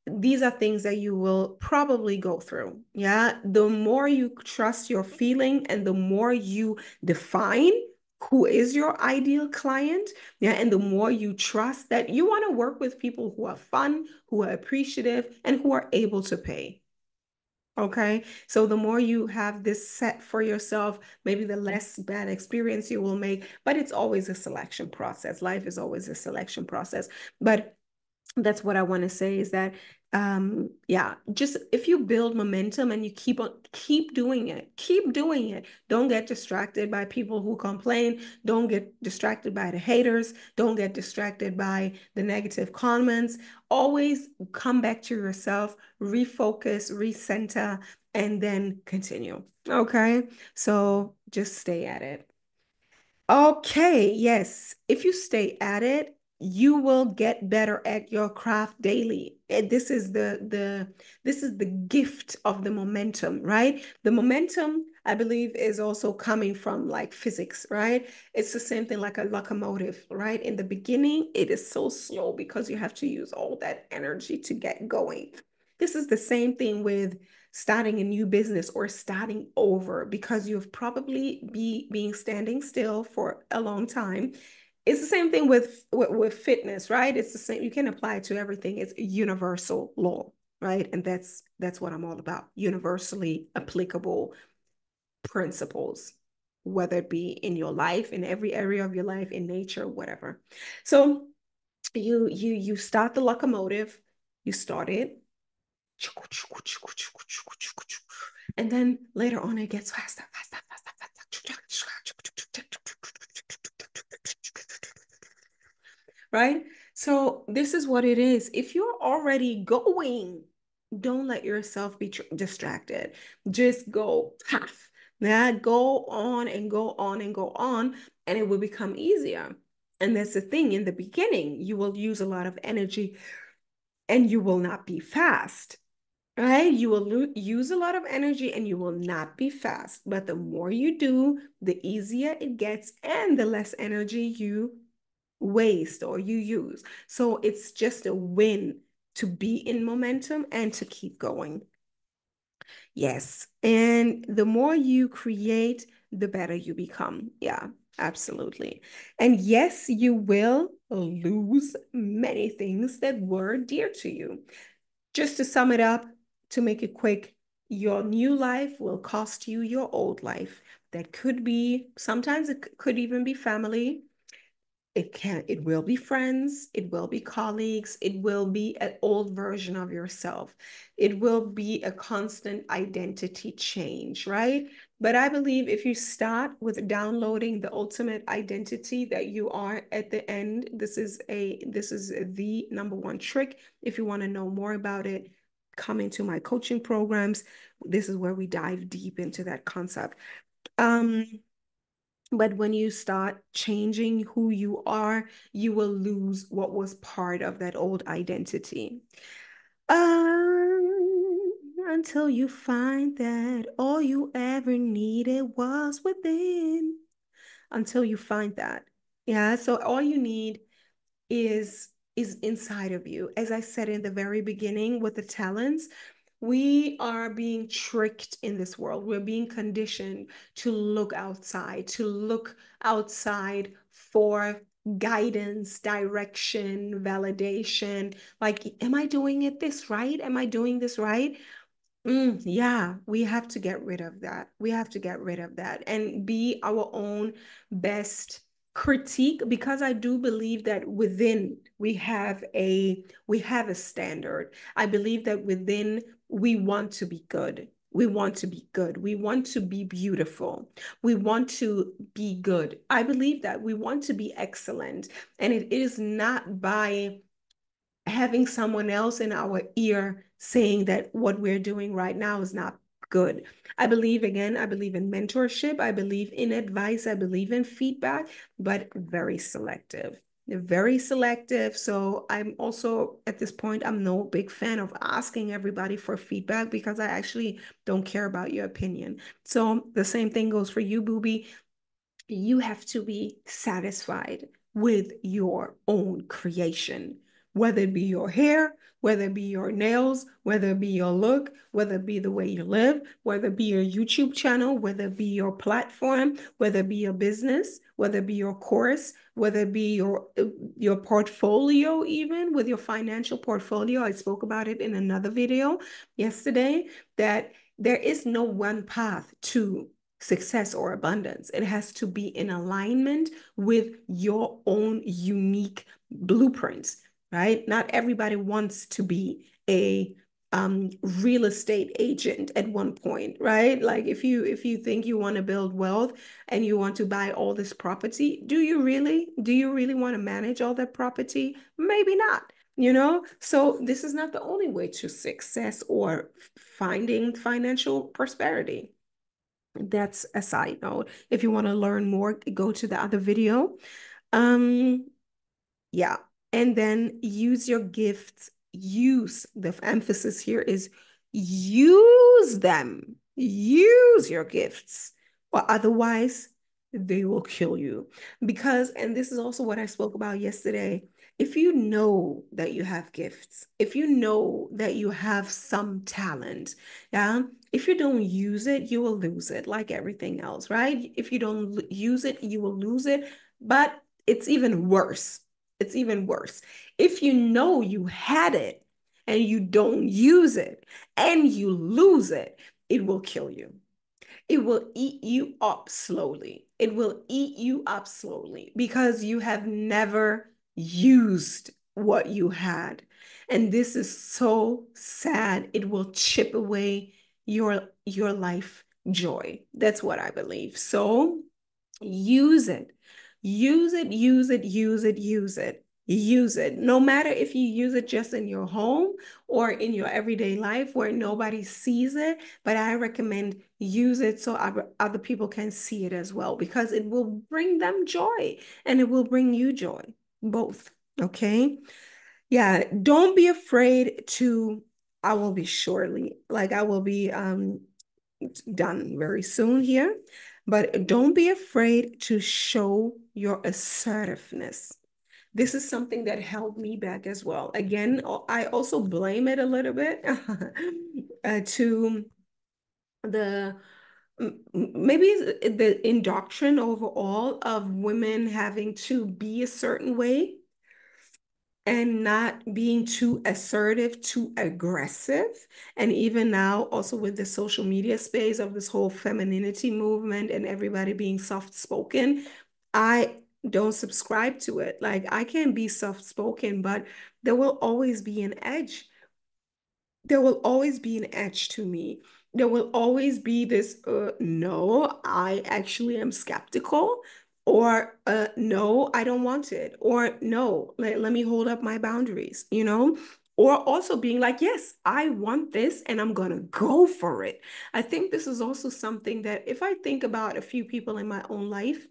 these are things that you will probably go through. Yeah. The more you trust your feeling and the more you define who is your ideal client, yeah, and the more you trust that you want to work with people who are fun, who are appreciative, and who are able to pay. Okay. So the more you have this set for yourself, maybe the less bad experience you will make, but it's always a selection process. Life is always a selection process. But that's what I want to say is that yeah, just if you build momentum and you keep doing it, keep doing it. Don't get distracted by people who complain. Don't get distracted by the haters. Don't get distracted by the negative comments. Always come back to yourself, refocus, recenter, and then continue. Okay. So just stay at it. Okay, yes. If you stay at it, you will get better at your craft daily. And this is the gift of the momentum, right? The momentum, I believe, is also coming from like physics, right? It's the same thing like a locomotive, right? In the beginning, it is so slow because you have to use all that energy to get going. This is the same thing with starting a new business or starting over because you've probably being standing still for a long time. It's the same thing with fitness, right? It's the same. You can apply it to everything. It's a universal law, right? And that's what I'm all about. Universally applicable principles, whether it be in your life, in every area of your life, in nature, whatever. So you start the locomotive, you start it, and then later on, it gets faster, faster, faster, faster. Right? So this is what it is. If you're already going, don't let yourself be distracted. Just go half. Yeah, go on and go on and go on, and it will become easier. And that's the thing. In the beginning, you will use a lot of energy and you will not be fast. Right? You will use a lot of energy and you will not be fast. But the more you do, the easier it gets and the less energy you waste or you use. So it's just a win to be in momentum and to keep going. Yes. And the more you create, the better you become. Yeah, absolutely. And yes, you will lose many things that were dear to you. Just to sum it up, to make it quick, your new life will cost you your old life. That could be, sometimes it could even be family. It will be friends, it will be colleagues, it will be an old version of yourself. It will be a constant identity change, right? But I believe if you start with downloading the ultimate identity that you are at the end, this is the number one trick. If you want to know more about it, come into my coaching programs. This is where we dive deep into that concept. Um, but when you start changing who you are, you will lose what was part of that old identity. Until you find that all you ever needed was within. Until you find that. Yeah, so all you need is is inside of you. As I said in the very beginning with the talents, we are being tricked in this world. We're being conditioned to look outside for guidance, direction, validation. Like, am I doing it this right? Am I doing this right? Yeah, we have to get rid of that. We have to get rid of that and be our own best critique because I do believe that within we have a standard. I believe that within we want to be good. We want to be good. We want to be beautiful. We want to be good. I believe that we want to be excellent. And it is not by having someone else in our ear saying that what we're doing right now is not good. I believe, again, I believe in mentorship. I believe in advice. I believe in feedback, but very selective. They're very selective. So I'm also at this point, I'm no big fan of asking everybody for feedback because I actually don't care about your opinion. So the same thing goes for you, Booby. You have to be satisfied with your own creation. whether it be your hair, whether it be your nails, whether it be your look, whether it be the way you live, whether it be your YouTube channel, whether it be your platform, whether it be your business, whether it be your course, whether it be your portfolio, even with your financial portfolio. I spoke about it in another video yesterday, that there is no one path to success or abundance. It has to be in alignment with your own unique blueprints, right? Not everybody wants to be a real estate agent at one point, right? Like if you think you want to build wealth and you want to buy all this property, do you really? Do you really want to manage all that property? Maybe not. So this is not the only way to success or finding financial prosperity. That's a side note. If you want to learn more, go to the other video. Um, yeah. And then use your gifts. Use, the emphasis here is use them. Use your gifts, or otherwise they will kill you. Because, and this is also what I spoke about yesterday, if you know that you have gifts, if you know that you have some talent, yeah, if you don't use it, you will lose it, like everything else, right? If you don't use it, you will lose it. But it's even worse. It's even worse. If you know you had it and you don't use it and you lose it, it will kill you. It will eat you up slowly. It will eat you up slowly because you have never used what you had. And this is so sad. It will chip away your life joy. That's what I believe. So use it. Use it, use it, use it, use it. Use it. No matter if you use it just in your home or in your everyday life where nobody sees it, but I recommend use it so other people can see it as well, because it will bring them joy and it will bring you joy, both. Okay. Yeah. Don't be afraid to, I will be shortly, like I will be done very soon here, but don't be afraid to show your assertiveness. This is something that held me back as well. Again, I also blame it a little bit to the maybe the indoctrination overall of women having to be a certain way and not being too assertive, too aggressive. And even now, also with the social media space of this whole femininity movement and everybody being soft spoken, I don't subscribe to it. Like, I can be soft spoken, but there will always be an edge. There will always be an edge to me. There will always be this, no, I actually am skeptical, or no, I don't want it, or no, let me hold up my boundaries. Or also being like, yes, I want this and I'm gonna go for it. I think this is also something that if I think about a few people in my own life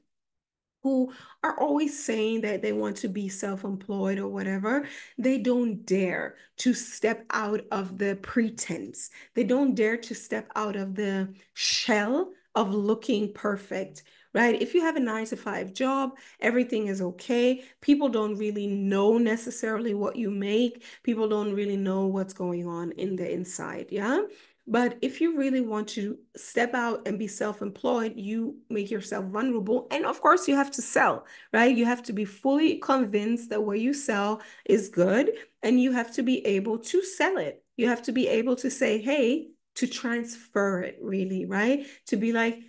who are always saying that they want to be self-employed or whatever, they don't dare to step out of the pretense. They don't dare to step out of the shell of looking perfect, right? If you have a 9 to 5 job, everything is okay. People don't really know necessarily what you make. People don't really know what's going on in the inside, yeah? But if you really want to step out and be self-employed, you make yourself vulnerable. And of course, you have to sell, right? You have to be fully convinced that what you sell is good, and you have to be able to sell it. You have to be able to say, hey, to transfer it really, right? To be like,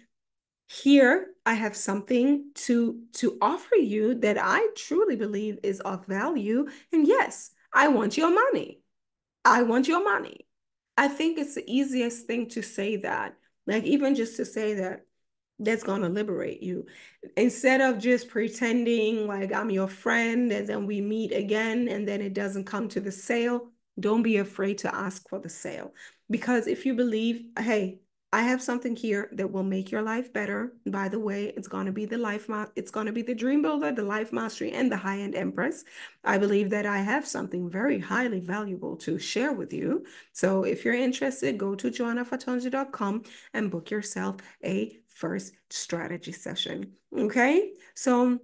here, I have something to offer you that I truly believe is of value. And yes, I want your money. I want your money. I think it's the easiest thing to say that. Like, even just to say that, that's going to liberate you. Instead of just pretending like I'm your friend and then we meet again and then it doesn't come to the sale, don't be afraid to ask for the sale. Because if you believe, hey, I have something here that will make your life better. By the way, it's going to be it's going to be the Dream Builder, the Life Mastery, and the High-End Empress. I believe that I have something very highly valuable to share with you. So if you're interested, go to joannafatonja.com and book yourself a first strategy session. Okay. So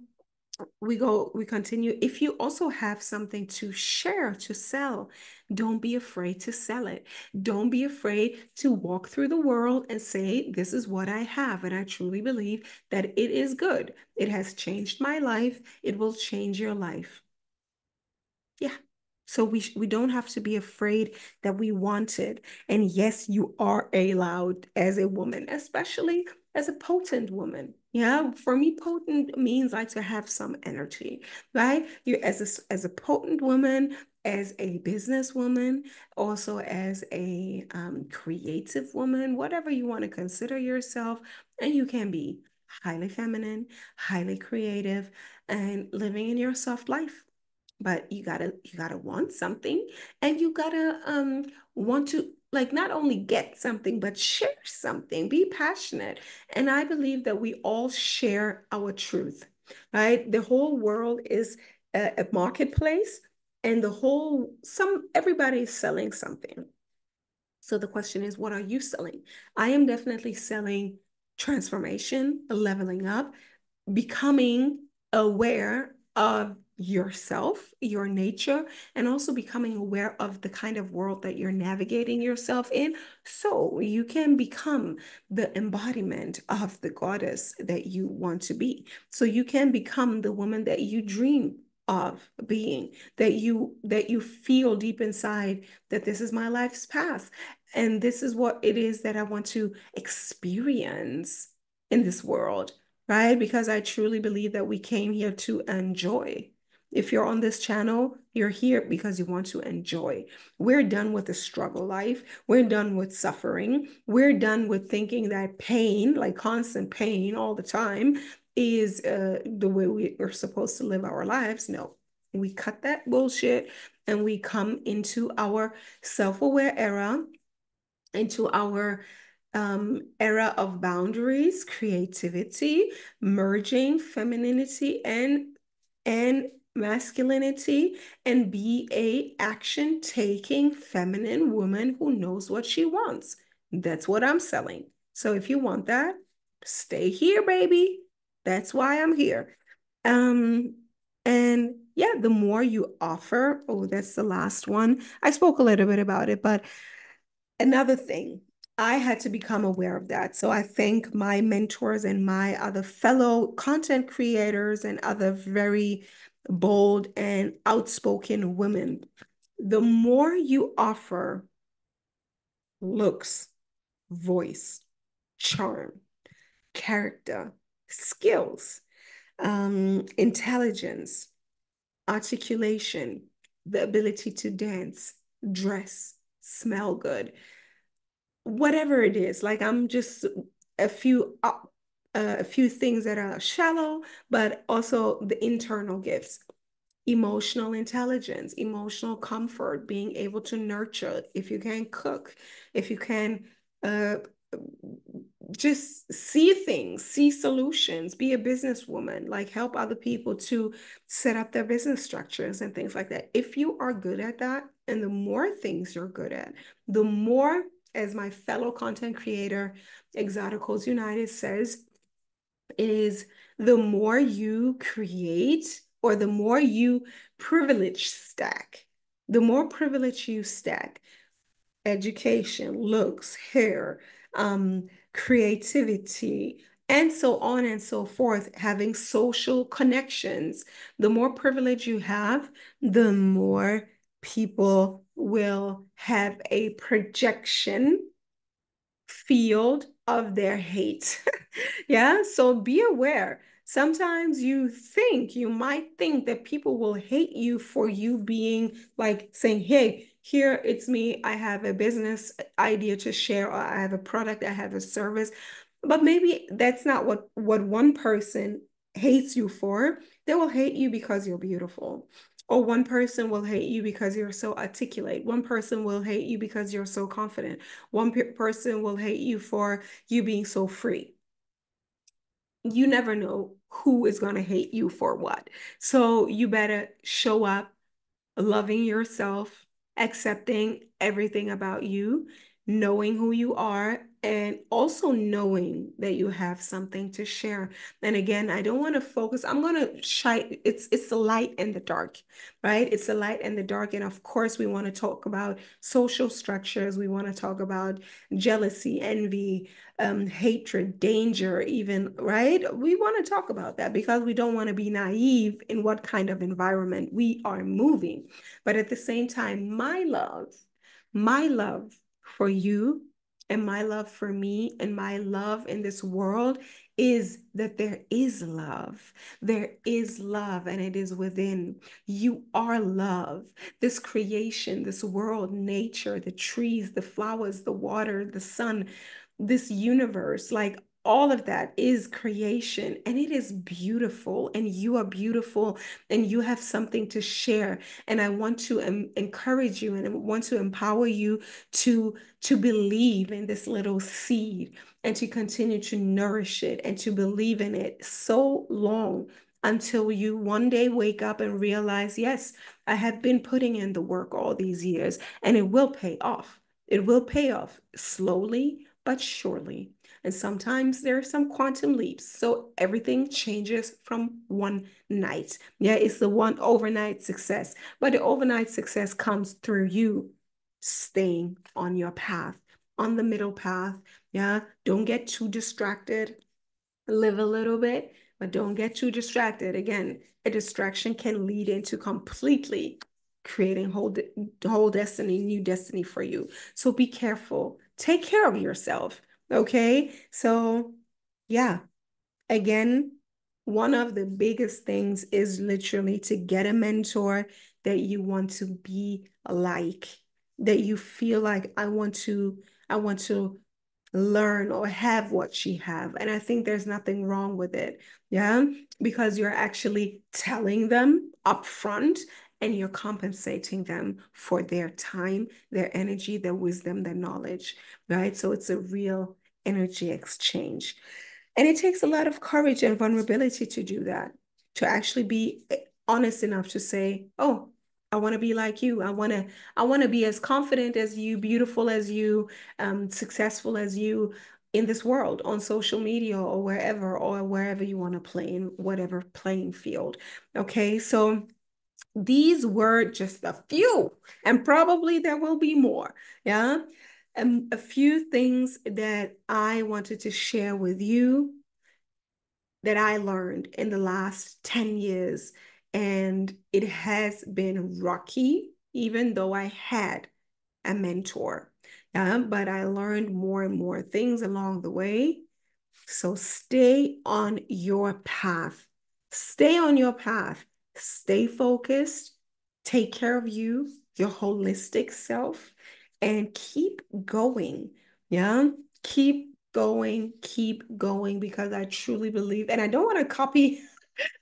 we continue. If you also have something to share, to sell, don't be afraid to sell it. Don't be afraid to walk through the world and say, this is what I have. And I truly believe that it is good. It has changed my life. It will change your life. Yeah. So we don't have to be afraid that we want it. And yes, you are allowed as a woman, especially as a potent woman. Yeah, for me, potent means like to have some energy, right? You as a potent woman, as a businesswoman, also as a creative woman, whatever you want to consider yourself, and you can be highly feminine, highly creative, and living in your soft life, but you gotta want something, and you gotta want to like not only get something but share something, be passionate. And I believe that we all share our truth, right? The whole world is a marketplace, and the whole some everybody is selling something. So the question is, what are you selling? I am definitely selling transformation, leveling up, becoming aware of yourself, your nature, and also becoming aware of the kind of world that you're navigating yourself in, so you can become the embodiment of the goddess that you want to be. So you can become the woman that you dream of being, that you feel deep inside that this is my life's path, and this is what it is that I want to experience in this world, right? Because I truly believe that we came here to enjoy. If you're on this channel, you're here because you want to enjoy. We're done with the struggle life. We're done with suffering. We're done with thinking that pain, like constant pain all the time, is the way we're supposed to live our lives. No, we cut that bullshit and we come into our self-aware era, into our era of boundaries, creativity, merging femininity and masculinity, and be a action taking feminine woman who knows what she wants. That's what I'm selling. So if you want that, stay here, baby. That's why I'm here. Um, and yeah, the more you offer, oh, that's the last one. I spoke a little bit about it, but another thing, I had to become aware of that. So I thank my mentors and my other fellow content creators and other very bold and outspoken women. The more you offer looks, voice, charm, character, skills, intelligence, articulation, the ability to dance, dress, smell good, whatever it is. Like I'm just a few a few things that are shallow, but also the internal gifts. Emotional intelligence, emotional comfort, being able to nurture, if you can cook, if you can uh, just see things, see solutions, be a businesswoman, like help other people to set up their business structures and things like that. If you are good at that, and the more things you're good at, the more, as my fellow content creator, Exoticals United says, is the more you create or the more you privilege stack, the more privilege you stack, education, looks, hair, creativity, and so on and so forth, having social connections. The more privilege you have, the more people will have a projection field of their hate. Yeah, so be aware. Sometimes you might think that people will hate you for you being like saying, hey, here it's me. I have a business idea to share, or I have a product, I have a service. But maybe that's not what one person hates you for. They will hate you because you're beautiful. Or one person will hate you because you're so articulate. One person will hate you because you're so confident. One person will hate you for you being so free. You never know who is going to hate you for what. So you better show up loving yourself, accepting everything about you, knowing who you are, and also knowing that you have something to share. And again, I don't want to focus. I'm going to shy. It's the light and the dark, right? It's the light and the dark. And of course, we want to talk about social structures. We want to talk about jealousy, envy, hatred, danger, even, right? We want to talk about that because we don't want to be naive in what kind of environment we are moving. But at the same time, my love for you and my love for me and my love in this world is that there is love. There is love, and it is within. You are love. This creation, this world, nature, the trees, the flowers, the water, the sun, this universe, like all of that is creation, and it is beautiful, and you are beautiful, and you have something to share. And I want to encourage you, and I want to empower you to believe in this little seed, and to continue to nourish it, and to believe in it so long until you one day wake up and realize, yes, I have been putting in the work all these years, and it will pay off. It will pay off slowly but surely. And sometimes there are some quantum leaps. So everything changes from one night. Yeah, it's the one overnight success. But the overnight success comes through you staying on your path, on the middle path. Yeah, don't get too distracted. Live a little bit, but don't get too distracted. Again, a distraction can lead into completely creating whole destiny, new destiny for you. So be careful. Take care of yourself. Okay. So, yeah, again, one of the biggest things is literally to get a mentor that you want to be like, that you feel like I want to learn or have what she have. And I think there's nothing wrong with it. Yeah, because you're actually telling them upfront, and you're compensating them for their time, their energy, their wisdom, their knowledge, right? So it's a real energy exchange. And it takes a lot of courage and vulnerability to do that, to actually be honest enough to say, oh, I want to be like you. I want to be as confident as you, beautiful as you, successful as you in this world, on social media or wherever you want to play, in whatever playing field. Okay, so these were just a few, and probably there will be more. Yeah. A few things that I wanted to share with you that I learned in the last 10 years. And it has been rocky, even though I had a mentor. But I learned more and more things along the way. So stay on your path. Stay on your path. Stay focused. Take care of you, your holistic self, and keep going. Yeah. Keep going, because I truly believe, and I don't want to copy.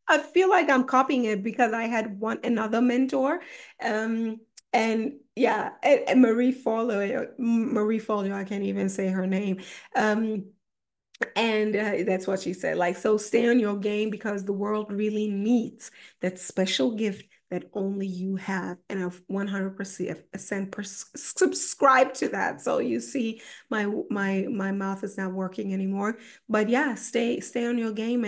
I feel like I'm copying it because I had another mentor. Um, and yeah, and Marie Folio, I can't even say her name. And that's what she said. Like, so stay on your game, because the world really needs that special gift that only you have. And I've 100% subscribe to that. So you see, my mouth is not working anymore. But yeah, stay on your game,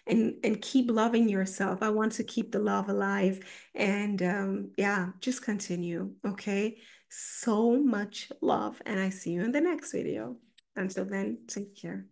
and keep loving yourself. I want to keep the love alive. And yeah, just continue. Okay. So much love. And I see you in the next video. Until then, take care.